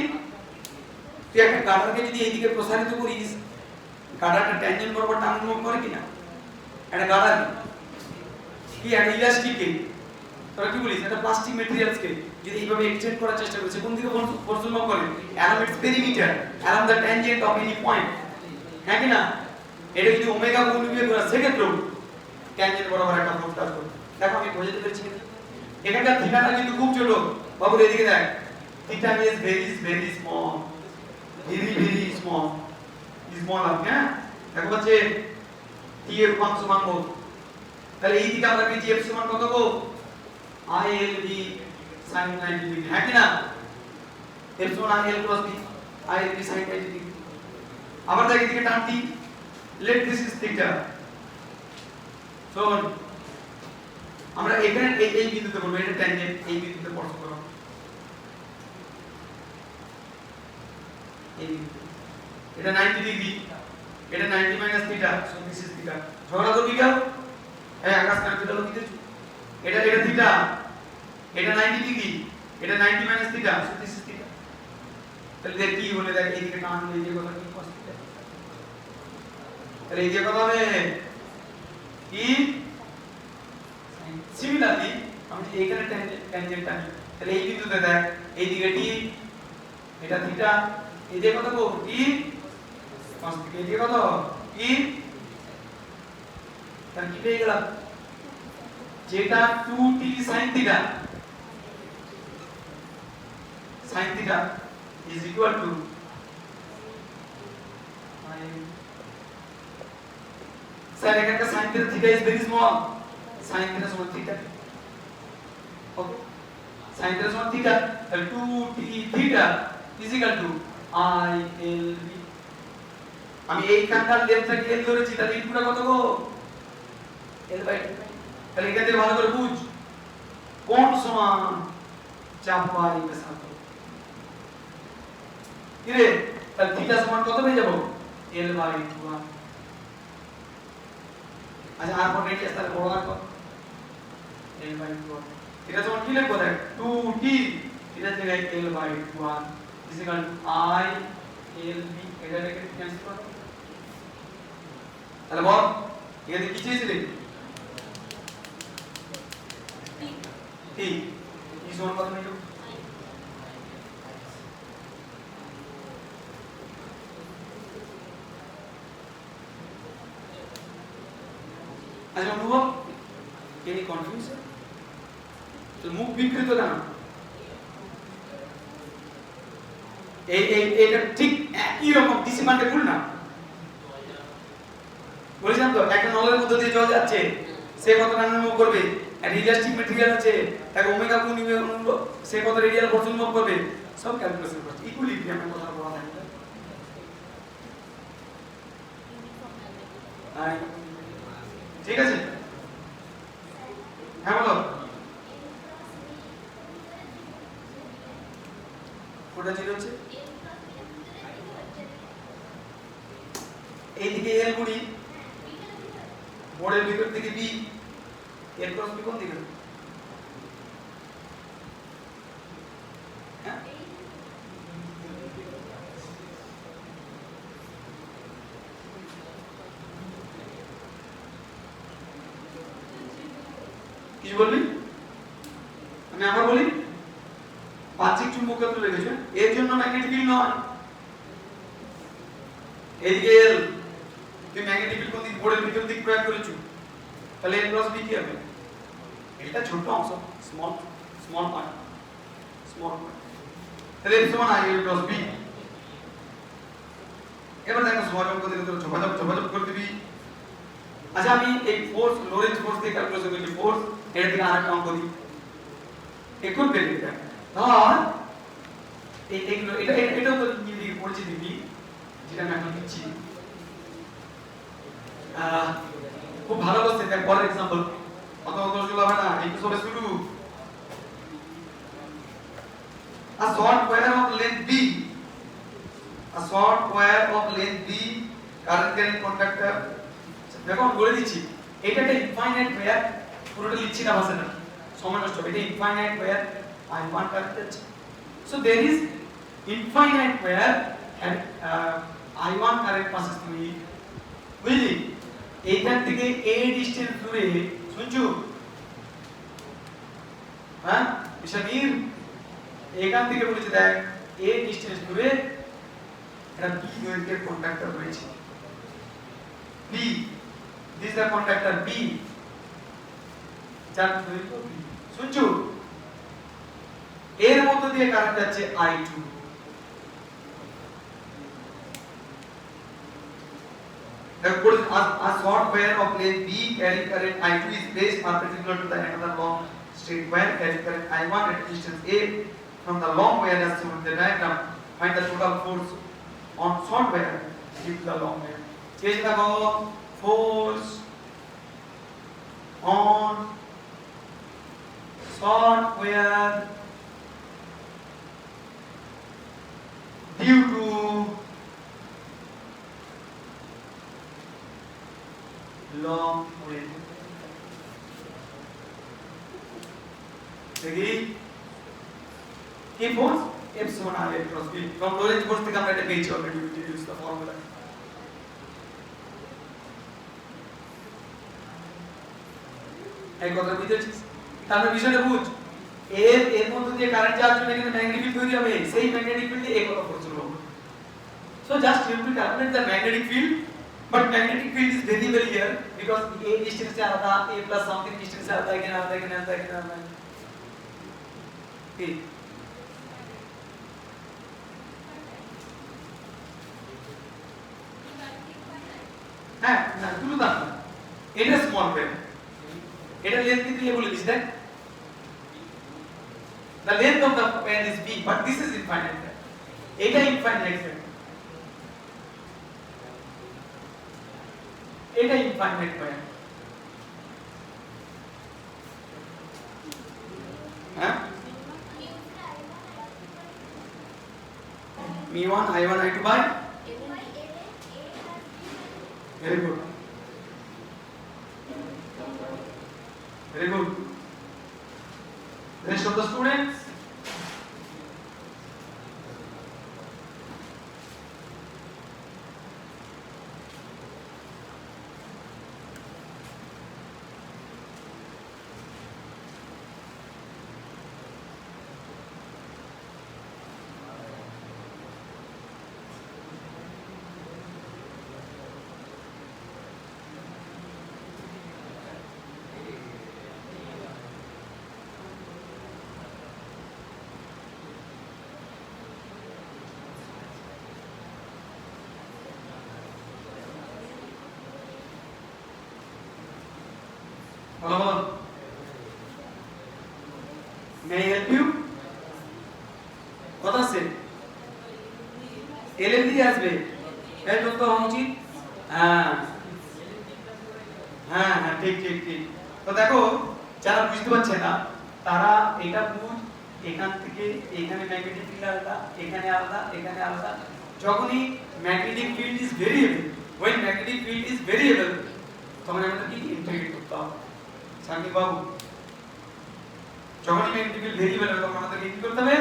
তুই একটা গাডারকে যদি এই দিকে প্রসারিত করিস গাডারটা ট্যানজেন্ট বরাবর টান অনুভব করে কিনা একটা গাডার কি একটা ইলাস্টিক তোরা কি বলিস এটা প্লাস্টিক ম্যাটেরিয়ালসকে যদি এইভাবে এক্সটেন্ড করার চেষ্টা করছে কোন দিকে ফোর্স অনুভব করে along it's perimeter along the tangent of any point হ্যাঁ কি না এটা যদি ওমেগা গুণ দিয়ে করা সেক্ষেত্রেও ট্যানজেন্ট বরাবর একটা ফোর্স কাজ করে দেখো আমি বোঝাতে পেরেছি এখানকার থিটাটা কিন্তু খুব ছোট বাবু এদিকে দেখ theta is very small very small হ্যাঁ দেখো বলছে টি এর মান সমান কত তাহলে এই দিকে আমরা পেয়েছি f সমান কত গো ILB sin 90 ডিগ্রি হ্যাঁ কি না f সমান IL cross b ILB sin 90 degree আবার দেখ এদিকে টানতি লেট দিস ইজ থিটা শোন আমরা এখানে এই বিন্দুতে বলবো এটা ট্যানজেন্ট এই বিন্দুতে স্পর্শ করো এই এটা 90 ডিগ্রি এটা 90 minus theta so this is theta ঝগড়া তো কি গেল এই আকাশ কাট দিলো কি দিছো এটা থিটা এটা 90 ডিগ্রি এটা 90 minus theta so this is theta তাহলে দেখ কি বলে দেখ এই দিকে টান এই যে কথা কি cos থিটা তাহলে এই যে কথা হবে কি সিমিলারলি আমি এখানে ট্যানজেন্ট টানি তাহলে এই বিন্দুতে দেখ এই দিকে t এটা থিটা এই যে কত গো টি cos θ এই যে কত ই তার কি পেয়ে গেলাম যেটা 2t sin θ is equal to sir এখানকার sin θ is very small sin θ সমান θ ওকে sin θ সমান θ তাহলে 2t θ is equal to I L B আমি এইখানকার লেন্থটাকে L ধরেছি তাহলে ইনপুটটা কত গো L/2 তাহলে এখান থেকে ভালো করে বুঝ কোণ সমান চাপ বাই ব্যাসার্ধ কি রে তাহলে থিটা সমান কত পেয়ে যাব L/2 আচ্ছা আর পর রেডিয়াস তাহলে বড় আর কত L/2 থিটা সমান কি লিখবো দেখ 2t থিটা জায়গায় L/2 is equal to I L B এটা রেখে ক্যান্সেল করো তাহলে বল এখানে কি চেয়েছিলে t কি সমান কত নিলো আচ্ছা অনুভব any confusion তো মুখ বিকৃত কেন এটা ঠিক একই রকম ডিসি মানটা ভুল না বলেছিলাম তো একটা নলের মধ্যে দিয়ে জল যাচ্ছে সে কত টাইম মুভ করবে আর ইলাস্টিক ম্যাটেরিয়াল আছে তাকে ওমেগা গুণ সে কত রেডিয়াল ফোর্স মুভ করবে সব ক্যালকুলেশন করছে ইকুইলিব্রিয়ামের কথা বলা থাকে আর ঠিক আছে হ্যাঁ বলো কোটা ছিল হচ্ছে এইদিকে এল গুণি বোর্ডের ভিতর থেকে বি এল ক্রস বি কোন দিকে কি বললি আমি আবার বলি বাহ্যিক চুম্বকত্ব লেগেছে এর জন্য ম্যাগনেটিক ফিল্ড নয় এদিকে এল তুই ম্যাগনেটিক ফিল্ড কোন দিক বোর্ডের ভিতর দিক প্রয়োগ করেছো তাহলে এল ক্রস বি কি হবে এটা ছোট অংশ স্মল পার্ট তাহলে এর সমান আই এল ক্রস বি এবার দেখো সহজ অঙ্ক দিলে তো ঝপাঝপ করে দিবি আচ্ছা আমি এই ফোর্স লোরেন্জ ফোর্স দিয়ে ক্যালকুলেশন করছি ফোর্স এটা থেকে আরেকটা অঙ্ক দিই একটু বেরিয়ে দেখ ধর এইগুলো এটাও তো ইংরেজি পড়েছি দিবি যেটা আমি এখন দিচ্ছি খুব ভালো বলছে দেখ ফর এক্সাম্পল অত শুরু হবে না একটু সবে শুরু a short wire of length b current carrying conductor দেখো আমি বলে দিচ্ছি এটা একটা ইনফাইনাইট ওয়্যার পুরোটা লিখছি না ভাষাটা সময় নষ্ট হবে এটা ইনফাইনাইট ওয়্যার I1 current আছে so there is infinite where and I1 current passes through it বুঝলি এইখান থেকে a distance দূরে শুনছো হ্যাঁ বিশানীর এখান থেকে বলেছে দেখ a distance দূরে একটা b দৈর্ঘ্যের কন্ডাক্টর রয়েছে b this is the conductor b যার দৈর্ঘ্য b শুনছো এর মধ্য দিয়ে কারেন্ট যাচ্ছে I2 therefore a short wire of length b carrying current I2 is placed perpendicular to the another long straight wire carrying current I1 at distance a from the long wire as shown in the diagram. Find the total force on short wire with the long wire. Change the force on short wire due to long wave. দেখি কি force F সমান R cross B from Lorentz force থেকে আমরা এটা পেয়েছি already we use the formula এই কথা বুঝেছিস তাহলে বিষয়টা বুঝ এর মধ্যে দিয়ে কারেন্ট যাওয়ার জন্য কিন্তু ম্যাগনেটিক ফিল্ড তৈরি হবে সেই ম্যাগনেটিক ফিল্ডে এই কথা ফোর্স হলো So just you have to calculate the magnetic field, but magnetic field is variable here because a distance से आता a plus something distance से आता again okay. হ্যাঁ না দুটো দাম এটা স্মল ওয়েভ এটা লেন্থ কিন্তু এ বলে দিছি দেখ the length of the band is b but this is infinite এটা infinite এটা infinite band হ্যাঁ mu1 i1 i2 by very good very good rest of the students Hello. May I help you? What is it? LLD আসবে এই তো হওয়া উচিত হ্যাঁ ঠিক তো দেখো যারা বুঝতে পারছে না তারা এটা বুঝ এখান থেকে এখানে ম্যাগনেটিক ফিল্ড আলাদা এখানে আলাদা যখনই magnetic field is variable when magnetic field is variable তখন আমাদের কি ইন্টিগ্রেট করতে হবে সাকিব বাবু যখনই ম্যাগনেটিক ফিল্ড ভেরিয়েবল হবে তখন আমাদের কি করতে হবে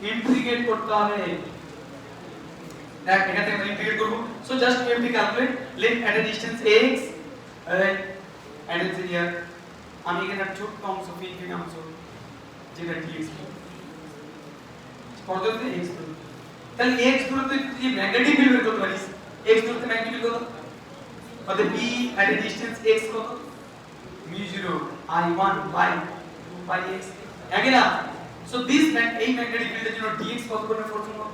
ইন্টিগ্রেট করতে হবে এখান থেকে আমরা ইন্টিগ্রেট করব so just we have to calculate length at a distance x and it's here আমি এখানে ছোট অংশ ফিল্ড অংশ যেটা dx কত দিতে x তাহলে x দূরত্ব যদি ম্যাগনেটিক ফিল্ড বের করতে পারিস x দূরত্বে ম্যাগনেটিক ফিল্ড কত অর্থাৎ b at a distance x কত mu0 i1 by 2 pi x again so this এই ম্যাগনেটিক ফিল্ডের জন্য dx কত করবে ফোর্স কত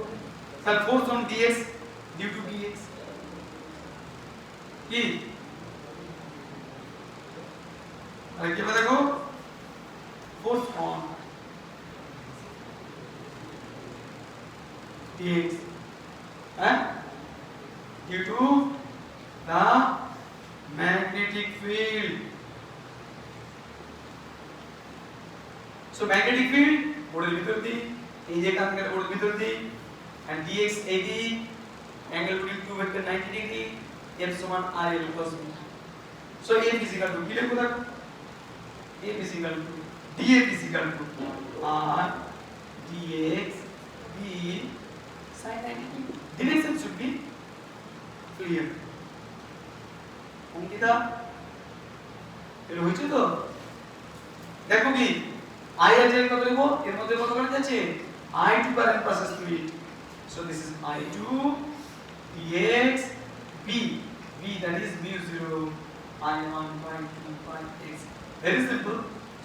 তাহলে force on dx due to dx কি আর কি বলে দেখো force on dx due to the magnetic field so magnetic field বোর্ডের ভিতর দিয়ে এই যে কাজ করে বোর্ডের ভিতর দিয়ে and dx ad angle between two vector 90 degree f সমান rl cos b so f is equal to কি লিখব দেখো f is equal to df is equal to r dx b sin 90 degree direction should be clear Ankita এর হয়েছে তো দেখো কি I R j কত লিখব এর মধ্যে কত করে যাচ্ছে I2 current passes through it so this is I2 dx b that is mu0 I1 by 2 pi x very simple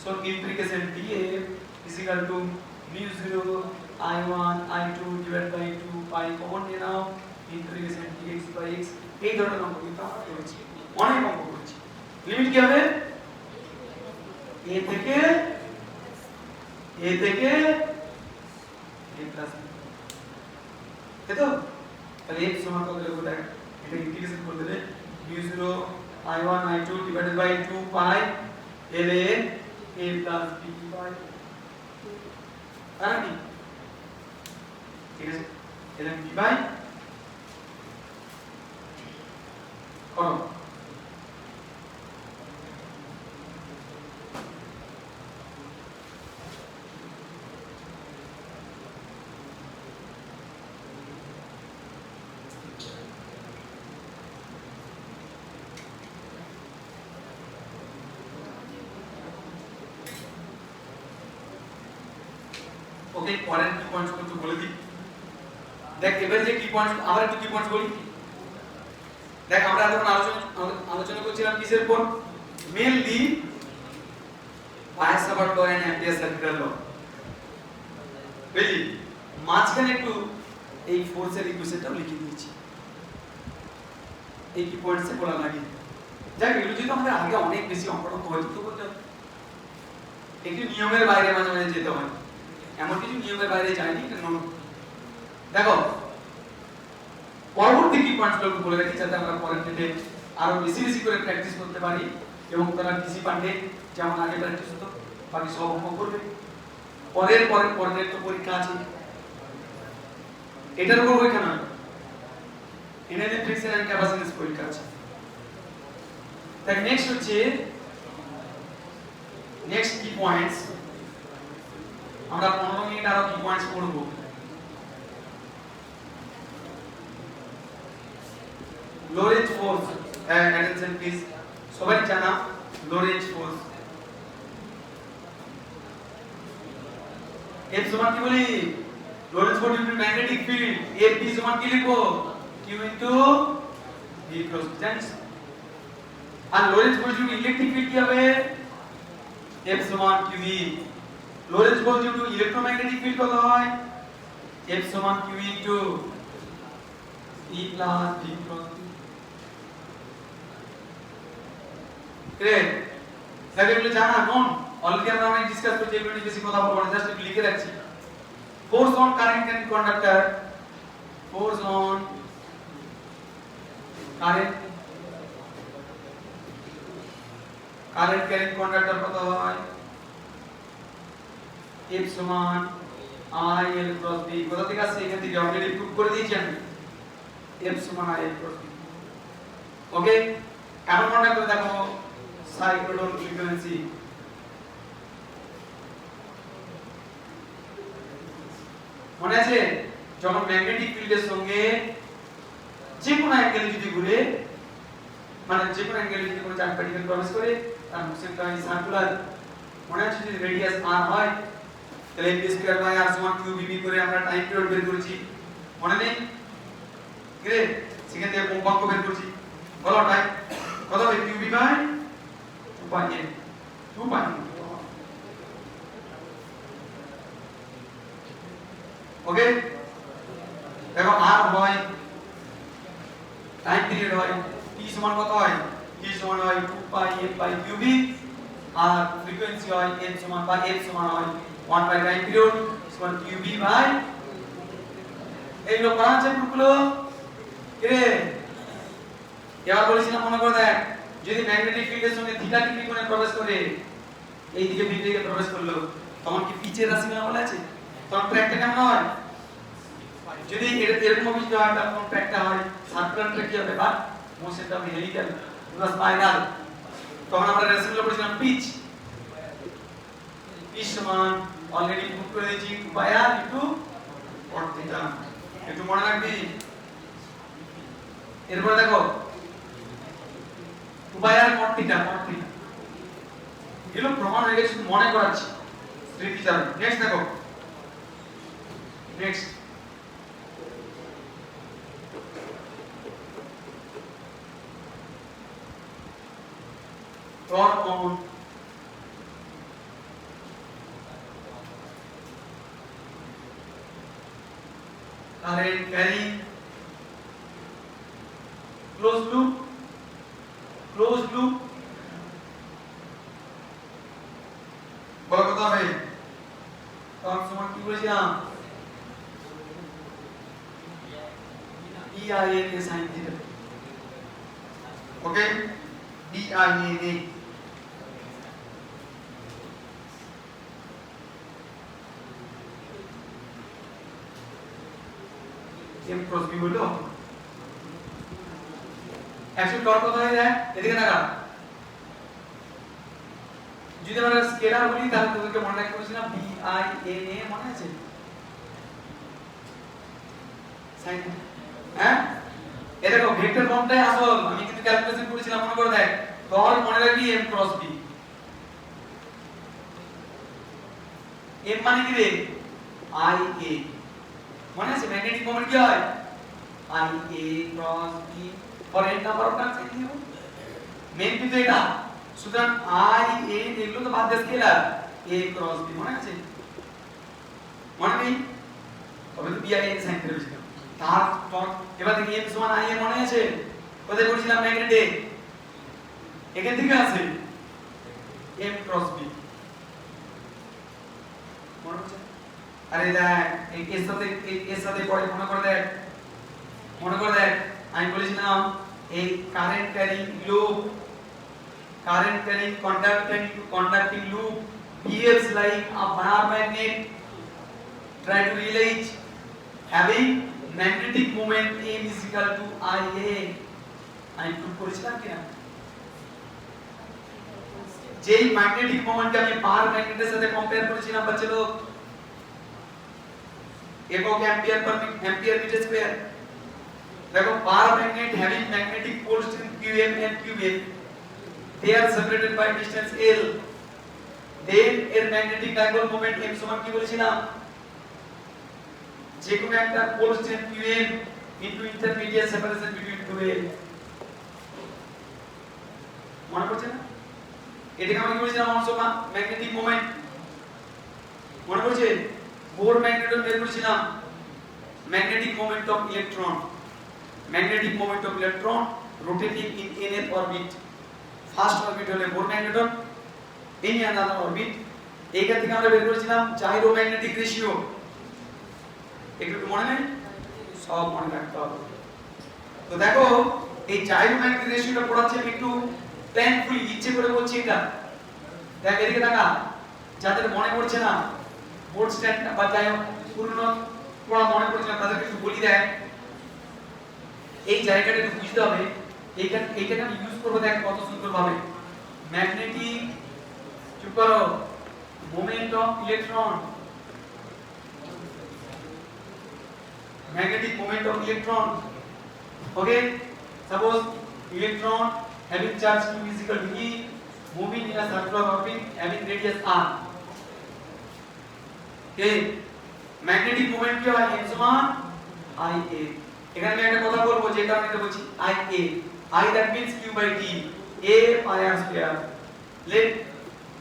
so implication df is equal to mu0 I1 I2 divided by 2 pi common নিয়ে নাও implication dx by x এই ধরনের অঙ্ক কিন্তু আমরা করেছি অনেক অঙ্ক করেছি লিমিট কি হবে a থেকে a প্লাস এতো তাহলে x সমান কত লিখব দেখ এটা ইন্টিগ্রেশন করে দিলে mu0 i1 i2 divided by 2 pi ln a plus b by আর কি ঠিক আছে ln b by করো ওকে পরের কি পয়েন্টস করতে বলে দিই দেখ এবারে যে কি পয়েন্ট আবার একটু কি পয়েন্ট বলি। দেখ আমরা এখন আলোচনা করছিলাম কিসের উপর, mainly Biot Savart law and Ampere circular law, বুঝলি? মাঝখানে একটু এই ফোর্সের ইকুয়েশনটাও লিখে দিয়েছি, এই কি পয়েন্টসে বলা লাগে। যাক এগুলো যদি আমাদের আগে অনেক বেশি অঙ্কটা হয়তো তো বলতে একটু নিয়মের বাইরে মাঝে মাঝে যেতে হয়, এমন কিছু নিয়মের বাইরে যায়নি। দেখো পরবর্তী কি পয়েন্টগুলো বলে রাখি যাতে আমরা পরের ক্ষেত্রে আরো বেশি বেশি করে প্র্যাকটিস করতে পারি এবং তারা ডিসি পান্ডে যেমন আগে প্র্যাকটিস হতো বাকি সব অঙ্ক করবে। পরের তো পরীক্ষা আছে, এটার উপর পরীক্ষা না, এনার্জি ফ্রিকশন এন্ড ক্যাপাসিট্যান্স পরীক্ষা আছে। তাই নেক্সট হচ্ছে নেক্সট কি পয়েন্টস, আমরা 15 মিনিট আরো কি পয়েন্টস পড়ব। লোরেন্জ ফোর্স, অ্যাটেনশন প্লিজ, সবাই জানা লোরেন্জ ফোর্স। F সমান কি বলি, Lorentz force into magnetic field, F P সমান কি লিখবো, Q ইনটু V ক্রস, জানিস? আর Lorentz force into electric field কি হবে, F সমান QV। Lorentz force into electromagnetic field কত হয়, F সমান Q into E plus V cross. Clear? এগুলো জানা কোন অলরেডি আমরা অনেক ডিসকাস করতে, এগুলো নিয়ে বেশি কথা বলবো না, জাস্ট একটু লিখে রাখছি। Force on current can conductor, force on current carrying conductor কত হয়, F সমান I L ক্রস B। কোথা থেকে আসছে, এখান থেকে অলরেডি প্রুফ করে দিয়েছি আমি, F সমান I L cross B। Okay, carbon conductor দেখো সাইক্লোট্রন ফ্রিকোয়েন্সি, মনে আছে যখন ম্যাগনেটিক ফিল্ডের সঙ্গে যে কোনো অ্যাঙ্গেলে যদি ঘুরে, মানে যে কোনো অ্যাঙ্গেলে যদি কোনো চার্জ পার্টিকেল প্রবেশ করে তার মোশনটা হয় সার্কুলার। মনে আছে যদি রেডিয়াস r হয় তাহলে m স্কয়ার বাই r সমান qvb করে আমরা টাইম পিরিয়ড বের করেছি, মনে নেই? গ্রেট, সেখান থেকে কম্পাঙ্ক বের করেছি, বলো টাইম কত হবে, qv বাই 2 পাই n, 2 পাই। ওকে, দেখো r হয় টাইম পিরিয়ড হয়, t সমান কত হয়, t সমান হয় 2 পাই m বাই qv, আর ফ্রিকোয়েন্সি হয় n সমান বা f সমান হয় 1 বাই টাইম পিরিয়ড সমান qv বাই, এইগুলো করা আছে প্রুফগুলো। কে এবার বলেছিলাম মনে করে দেখ, যদি ম্যাগনেটিক ফিল্ডের সঙ্গে থিটা ডিগ্রি কোণে প্রবেশ করে, এই দিকে বি দিকে প্রবেশ করলো, তখন কি পিচের রাশিমালা বলা আছে, তখন ট্র্যাকটা কেমন হয়, যদি এরকম অবস্থা হয় তখন ট্র্যাকটা হয় সার্কুলার ট্র্যাক কি হবে, বা মোশনটা হবে হেলিক্যাল বা স্পাইরাল। তখন আমরা রেসিমিলা পড়েছিলাম পিচ, পিচ সমান অলরেডি প্রুফ করে দিয়েছি 2 pi r into cot theta, একটু মনে রাখবি। এরপর দেখো 2 পাই r cot থিটা, এগুলো প্রমাণ হয়ে গেছে, মনে করাচ্ছি স্মৃতি যাবে। নেক্সট দেখো, next torque on current carrying closed loop বলা কথা হবে, torque সমান কি বলেছিলাম, EIA sin theta। ওকে, EIA m cross b হলো। অ্যাকচুয়ালি টর্ক কত হয়ে যায়, এদিকে দেখা, যদি আমরা স্কেলার বলি তাহলে তোদেরকে মনে রাখতে বলেছিলাম BINA, মনে আছে সাইন, হ্যাঁ? এ দেখো ভেক্টর ফর্মটাই আসল, আমি কিন্তু ক্যালকুলেশন করেছিলাম, মনে করে দেখ, টর্ক মনে রাখবি m cross b, m মানে কি রে, IA, মনে আছে ম্যাগনেটিক মোমেন্ট কি হয় I A cross B for n number of turns লিখে দিব মেইন কিন্তু এটা সুতরাং I A এগুলো তো বাদ দিয়ে স্কেলার A cross B মনে আছে মনে নেই তবে তো BI এর সাইন করে দিলাম তারপর এবার দেখি M সমান I এর মনে আছে কোথায় পড়ছিলাম ম্যাগনেটে এখান থেকে আছে M cross B মনে হচ্ছে আরে দেখ এর সাথে পড়ে মনে করে দেখ আমি বলেছিলাম এই current carrying loop conducting loop behaves like a bar magnet try to realize having magnetic moment M is equal to IA আমি প্রুফ করেছিলাম কিনা যেই ম্যাগনেটিক মোমেন্ট আমি বার ম্যাগনেটের সাথে কম্পেয়ার করেছিলাম বাচ্চা লোক একক অ্যাম্পিয়ার মিটার স্কয়ার দেখো bar magnet having magnetic poles in QM and QF they are separated by distance L then এর magnetic dipole moment M সমান কি বলেছিলাম যে কোনো একটা pole strength QM into intermediate separation between two L মনে পড়ছে না এটাকে আমরা কি বলেছিলাম অংশ ম্যাগনেটিক মোমেন্ট মনে পড়ছে বোর ম্যাগনেটন বের করেছিলাম magnetic moment of electron rotating in nth orbit first orbit হলো Bohr magneton in another orbit এইখান থেকে আমরা বের করেছিলাম gyromagnetic ratio একটু মনে নেই সব মনে রাখতে হবে তো দেখো এই gyromagnetic রেশিওটা পড়াচ্ছি আমি একটু প্ল্যানফুলি ইচ্ছে করে বলছি এটা দেখ এদিকে দেখা যাদের মনে পড়ছে না বোর্ড স্ট্যান্ড বা যাই হোক পুরনো পড়া মনে পড়ছে না তাদেরকে একটু বলি দেখ এই জায়গাটা একটু বুঝতে হবে এইটাকে আমি ইউজ করব দেখ কত সুন্দর ভাবে ম্যাগনেটিক চুপ করো moment of electron magnetic moment of electron okay suppose electron having charge q is equal to e moving in a circular orbit having radius r okay magnetic moment কি হয় m সমান I a এখানে আমি একটা কথা বলবো যে কারণে এটা বলছি I a I that means q by t a pi r square let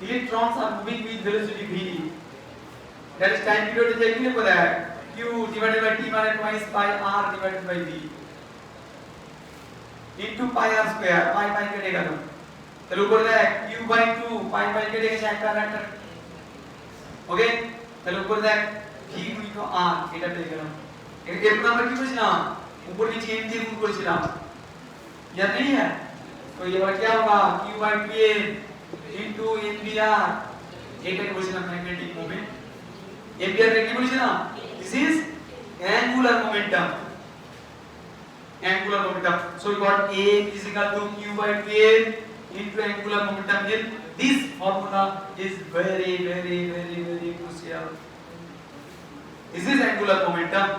electrons are moving with velocity v that is time period is equal to that q divided by t মানে twice pi r divided by v into pi r square pi কেটে গেল তাহলে উপরে দেখ q by 2 pi কেটে গেছে একটা ওকে তাহলে উপরে দেখ v into r এটা পেয়ে গেলাম এরপর আমরা কি করেছিলাম ऊपर नीचे m দিয়ে গুণ করেছিলাম याद नहीं है तो ये बार क्या होगा q by 2m into nbr এটাকে বলেছিলাম ম্যাগনেটিক মোমেন্ট nbr কে কি বলেছিলাম this is angular momentum so we got a is equal to q by 2m into angular momentum then this formula is very crucial this is angular momentum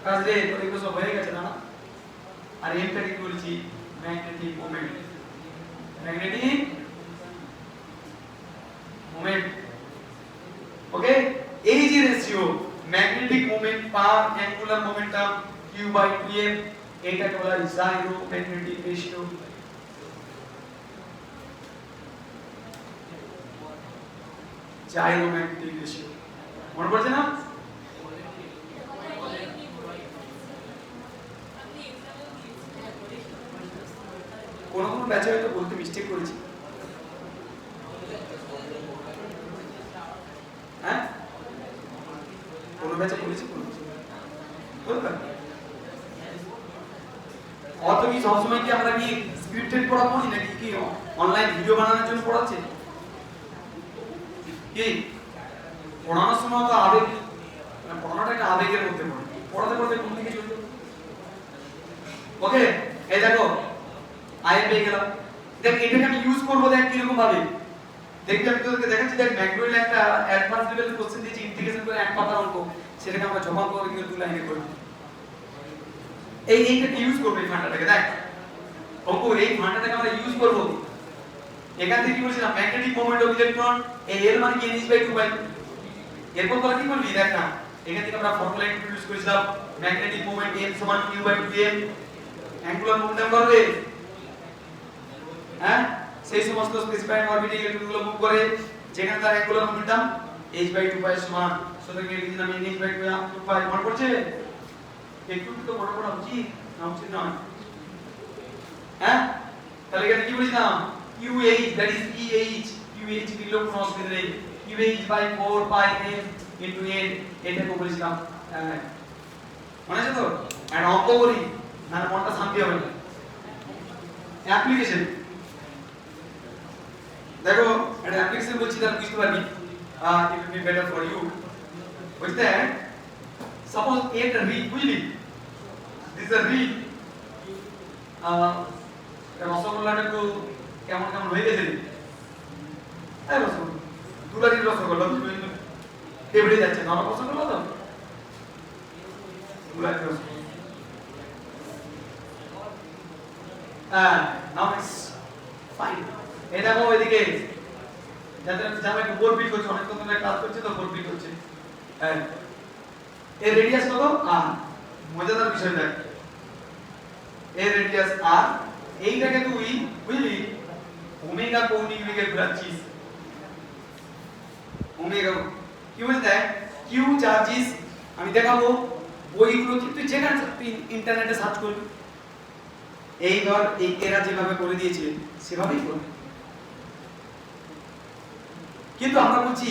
কাজে তো এগুলো সব হয়ে গেছে না আর এমটা কি বলছি ম্যাগনেটিক মোমেন্ট ওকে এই যে ratio magnetic moment per angular momentum q by 2m এটাকে বলা হয় জাইরোম্যাগনেটিক রেশিও মনে পড়ছে না কোন ব্যাচে হয়তো বলতে মিস্টেক করেছি হ্যাঁ কোন ব্যাচে বলেছি অত কি সবসময় কি আমরা কি স্ক্রিপ্টেড পড়া পড়ি নাকি কি অনলাইন ভিডিও বানানোর জন্য পড়াচ্ছে কি পড়ানোর সময় তো আবেগ পড়ানোটা একটা আবেগের মধ্যে পড়াতে কোন দিকে চলতে ওকে এই দেখো আই পেয়ে গেলাম দেখ এটাকে আমি ইউজ করব দেখ কি রকম ভাবে দেখতে আমি তোদেরকে দেখাচ্ছি দেখ ম্যাক্রোইল একটা অ্যাডভান্স লেভেল কোশ্চেন দিয়েছি ইন্টিগ্রেশন করে এক পাতার অঙ্ক সেটাকে আমরা জমা করে কিন্তু দুই লাইনে করব এইটাকে ইউজ করব এই ফান্ডাটাকে দেখ অঙ্ক এই ফান্ডাটাকে আমরা ইউজ করব এখান থেকে কি বলছিলাম ম্যাগনেটিক মোমেন্ট অফ ইলেকট্রন এই L মানে কি n is by 2 by এরপর তোরা কি করবি দেখ না, এখান থেকে আমরা ফর্মুলা ইন্ট্রোডিউস করেছিলাম, ম্যাগনেটিক মোমেন্ট m সমান q/2m, অ্যাঙ্গুলার মোমেন্টাম করবে, হ্যাঁ সেই সমস্ত স্পেসিফাইড অরবিটাল ইলেকট্রনগুলো মুভ করে যেখানে তার অ্যাঙ্গুলার মোমেন্টাম h/2π সমান, সুতরাং এর দিন আমি h/2π মনে পড়ছে, একটু তো বড় বড় উচিত না উচিত নয়, হ্যাঁ তাহলে এখানে কি বলেছিলাম QH that is EH, QH দিলেও কোনো অসুবিধা নেই, QH/4πm into n এটাকে বলেছিলাম, মনে আছে তো, আর অঙ্ক করি না মনটা শান্তি হবে না। অ্যাপ্লিকেশন দেখো, এটা অ্যাপ্লিকেশন বলছি তাহলে বুঝতে পারবি, it will be better for you. বুঝতে suppose এটা রিং, বুঝলি this is a ring, রসগোল্লাটা একটু কেমন কেমন হয়ে গেছে, এই রসগোল্লা দুলারির রসগোল্লা ফেভারিট যাচ্ছে না আমার রসগোল্লা তো দুলারির রসগোল্লা, now it's fine. এই দেখো ওইদিকে যাদের জামা একটু বোর বিট করছে, অনেক ধরনের কাজ করছে তো বোর বিট হচ্ছে, হ্যাঁ এর রেডিয়াস কত r, মজাদার বিষয় দেখ, এর রেডিয়াস r, এইটাকে তুই বুঝলি ওমেগা কৌণিক বেগে ঘোরাচ্ছিস, ওমেগা কি বলছে দেখ কিউ চার্জিস, আমি দেখাবো বইগুলো কিন্তু যেখানে তুই ইন্টারনেটে সার্চ করবি, এই ধর এই এরা যেভাবে করে দিয়েছে সেভাবেই করবে, কিন্তু আমরা বলছি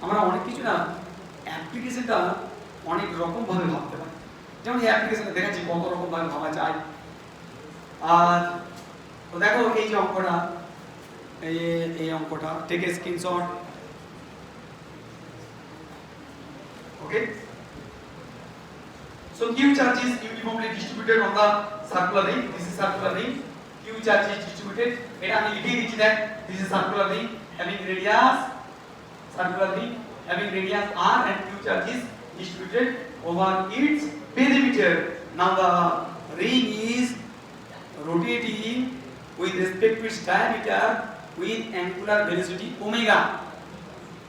আমরা অনেক কিছু না অ্যাপ্লিকেশনটা অনেক রকম ভাবে ভাবতে পারি, যেমন এই অ্যাপ্লিকেশনটা দেখাচ্ছি কত রকম ভাবে ভাবা যায়। আর তো দেখো এই যে অঙ্কটা, এই অঙ্কটা take a screenshot, okay, so q charge is uniformly distributed on the circular ring, this is circular ring, q charge is distributed, এটা আমি লিখে দিচ্ছি দেখ, this is circular ring having radius, circular ring having radius r and q charge is distributed over its perimeter. Now the ring is rotating with respect to its diameter with angular velocity omega.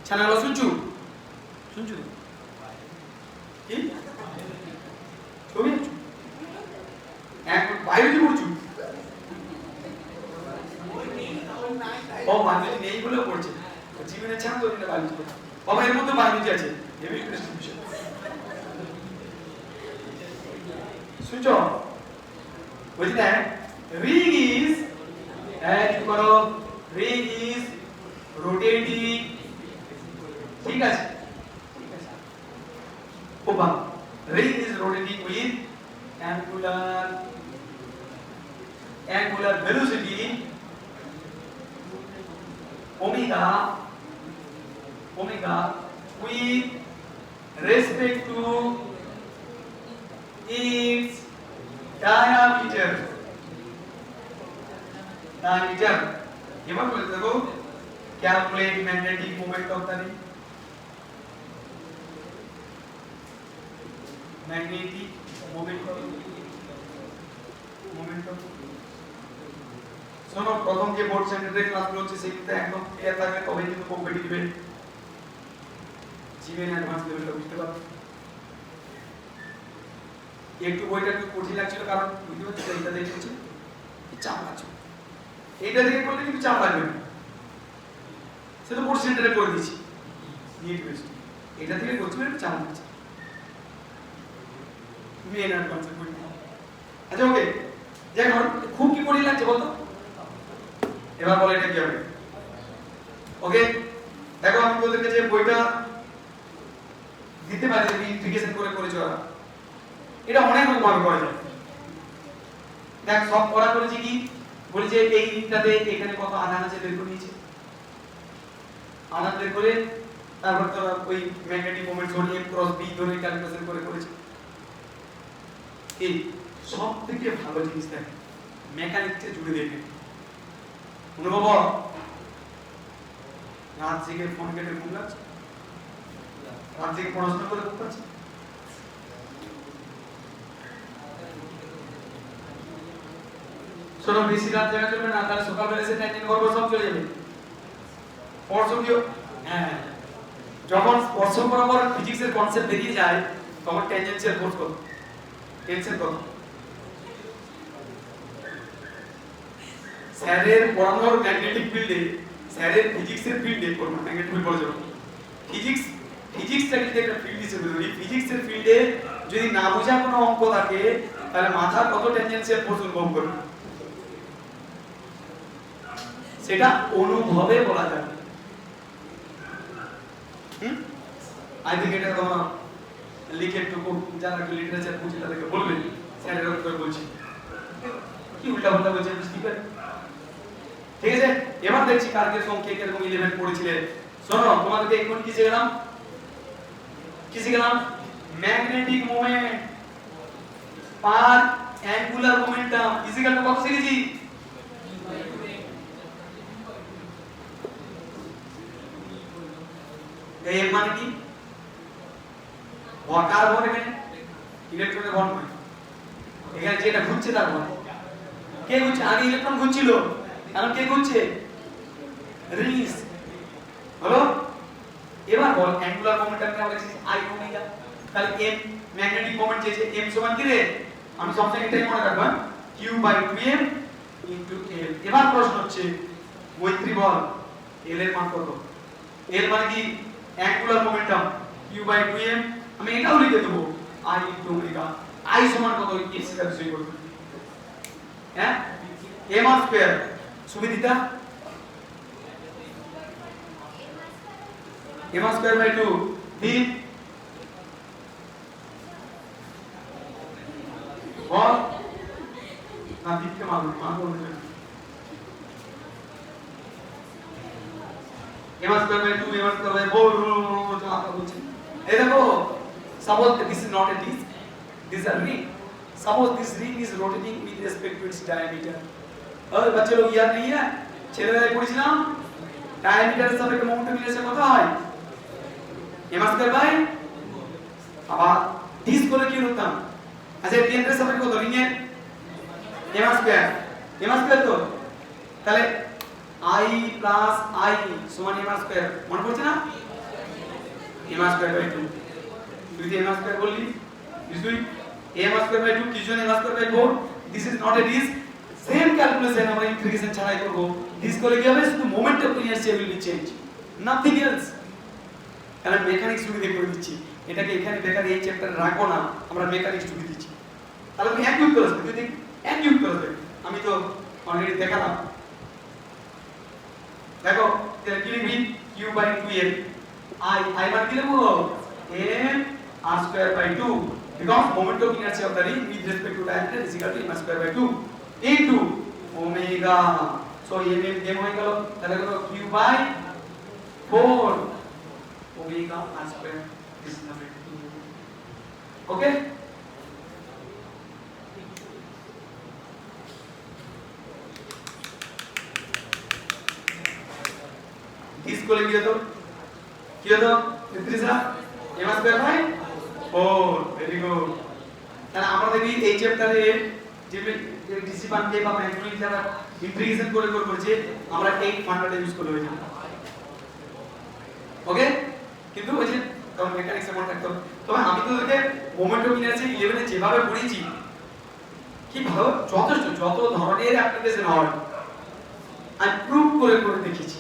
ছানাগুলো শুনছো শুনছো কি ছবি এক biology পড়ছো, ও biology নেই বলে পড়ছে, জীবনের ছানা তো এটা বায়োলজি পড়ছে, বাবা এর মধ্যে বায়োলজি আছে, হেভি ইন্টারেস্টিং বিষয়, শুনছো বুঝলি না, ring is and করো ring is rotating, ঠিক আছে ঠিক আছে, ও বাবা ring is rotating with angular velocity omega with respect to its diameter. এবার বলে দেবো calculate magnetic moment of the ring, magnetic moment of শোনো, প্রথম যে বোর্ড সেন্টারের ক্লাসগুলো হচ্ছে সেগুলোতে একদম ক্লিয়ার থাকবে, তবেই কিন্তু কম্পিটিটিভে জিমেন অ্যাডভান্স লেভেলটা বুঝতে পারবে। একটু বইটা একটু কঠিন লাগছিল কারণ বুঝতে পারছি এইটা দেখেছি চাপ লাগছে, এইটা দেখে করলে কিন্তু চাপ লাগবে না, সেটা বোর্ড সেন্টারে করে দিয়েছি নিট বেস্ট, এটা থেকে করছি একটু চাপ লাগছে, মেন অ্যাডভান্সের বই। আচ্ছা ওকে, যাই হোক খুব কি কঠিন লাগছে বলতো, এবার বলে এটা কি হবে। ওকে দেখো আমি তোদেরকে যে বইটা দিতে পারি ইন্টিগ্রেশন করে করেছো ওরা, এটা অনেক রকম ভাবে করা যায়। দেখ সব করা করেছি কি বলি যে এই রিংটাতে এখানে কত আধান আছে বের করে নিয়েছে, আধান বের করে তারপর তোরা ওই ম্যাগনেটিক মোমেন্ট ধরে m ক্রস b ধরে ক্যালকুলেশন করে করেছে। এই সব থেকে ভালো জিনিস দেখ মেকানিক্সে জুড়ে দেখে অনুভব, রাত জেগে ফোন কেটে ঘুম লাগছে, রাত জেগে পড়াশোনা করে ঘুম পাচ্ছে, শোনো বেশি রাত জাগা চলবে না, তাহলে সকালবেলা এসে টাইম করবো সব চলে যাবে, পড়ছো কি হ্যাঁ যখন স্পর্শক বরাবর ফিজিক্সের কনসেপ্ট বেরিয়ে যায় তখন ট্যানজেনশিয়াল ফোর্স কত, টেনশন কত। স্যারের পড়ানোর ম্যাগনেটিক ফিল্ডে, স্যারের ফিজিক্সের ফিল্ডে ম্যাগনেটিক ফিল্ড পড়ে যাবে। ফিজিক্সটা কিন্তু একটা ফিল্ড হিসেবে ধরি, ফিজিক্সের ফিল্ডে যদি না বোঝা কোনো অঙ্ক থাকে তাহলে মাথা কত ট্যানজেনশিয়াল ফোর্স অনুভব করবে সেটা অনুভবে বলা যাবে। আই থিংক এটা তোমরা লিখে একটু যারা একটু লিটারেচার বুঝে তাদেরকে বলবেন স্যারের উত্তর বলছি কি উল্টা পাল্টা বলছে বুঝতে পারে। ঠিক আছে, এবার দেখছি কালকে সঙ্গে কে কিরকম 11 পড়েছিলে। শোনো তোমাদেরকে এখন কি শিখলাম magnetic moment per angular momentum equal to কত শিখেছি? এই মানে কি ভর, কার ভর এখানে? ইলেকট্রনের ভর নয়, এখানে যেটা ঘুরছে তার ভর। কে ঘুরছে? আগে ইলেকট্রন ঘুরছিল, এখন কে ঘুরছে? রিলিজ হলো। এবার বল অ্যাঙ্গুলার মোমেন্টামকে আমরা লিখছি আই ওমেগা, তাহলে m ম্যাগনেটিক মোমেন্ট চেয়েছে m সমান কি রে? আমি সবসময় এটাই মনে রাখবো, q by 2m into l। এবার প্রশ্ন হচ্ছে মৈত্রী বল l এর মান কত? l মানে কি angular momentum q by 2m, আমি এটাও লিখে দেব i ইনটু ওমেগা। i সমান কত? x এর বিষয় করব, হ্যাঁ m আর স্কয়ার সুবিদিতা m স্কয়ার বাই 2 d বল না দিকে মালুম বলতে m square by 2 m square by 4 যা কথা বলছি। এই দেখো suppose this is not a disc, this is a ring. Suppose this ring is rotating with respect to its diameter. अरे बच्चे लोग याद नहीं है ছেলেবেলায় পড়েছিলাম ডায়ামিটারের সাপেক্ষে মোমেন্টাম রিলেশন কত হয়? m স্কয়ার বাই আবার ডিস করে কি লিখতাম? আচ্ছা কেন্দ্রের সাপেক্ষে কত? রিং এর m স্কয়ার তো, তাহলে i প্লাস i সমান m স্কয়ার, মনে পড়ছে না? m স্কয়ার বাই 2 তুই m স্কয়ার বললি নিশ্চয়ই m স্কয়ার বাই 2 কিছু না m square by 4। This is not a disc, same calculation আমরা ইন্টিগ্রেশন ছাড়াই করব। ডিস্ক করলে কি হবে? শুধু moment of inertia will be change, nothing else. আমরা মেকানিক্স স্টুডি করে দিচ্ছি, এটাকে এখানে বেকার এই চ্যাপ্টারে রাখবো না, আমরা মেকানিক্স স্টুডি দিচ্ছি। তাহলে তুমি এক যুক্ত করবে, তুই দেখ এক যুক্ত করবে, আমি তো অলরেডি দেখালাম। দেখো তাহলে কি লিখবি? q বাই 2m i বার কি লিখবো? m r square by 2 because moment of inertia of the ring with respect to diameter is equal to m square by 2 into omega. So m হয়ে গেল, তাহলে কত? q by 4 omega r square is nothing. Okay, this को लिख दिया तो क्या तो तीसरा m square by 4। Very good. তাহলে আমরা দেখি এই চ্যাপ্টারে যে ডিসিপান কে বা ম্যাথমেটিক্স যারা ইন্টিগ্রেশন করে করেছে আমরা এই ফান্ডাটা ইউজ করে হয়ে যাবে। ওকে, কিন্তু ওই যে তখন মেকানিক্স এমন থাকতো। তবে আমি তো তোকে মোমেন্ট অফ ইনারশিয়া 11 এ যেভাবে পড়িয়েছি কি ভালো, যথেষ্ট যত ধরনের অ্যাপ্লিকেশন হয় আমি প্রুভ করে করে দেখেছি।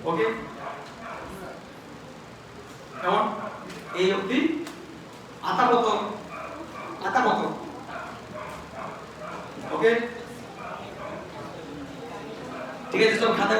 ওকে, কেমন এই অবধি আতা কত? ওকে ঠিক আছে, সব খাতা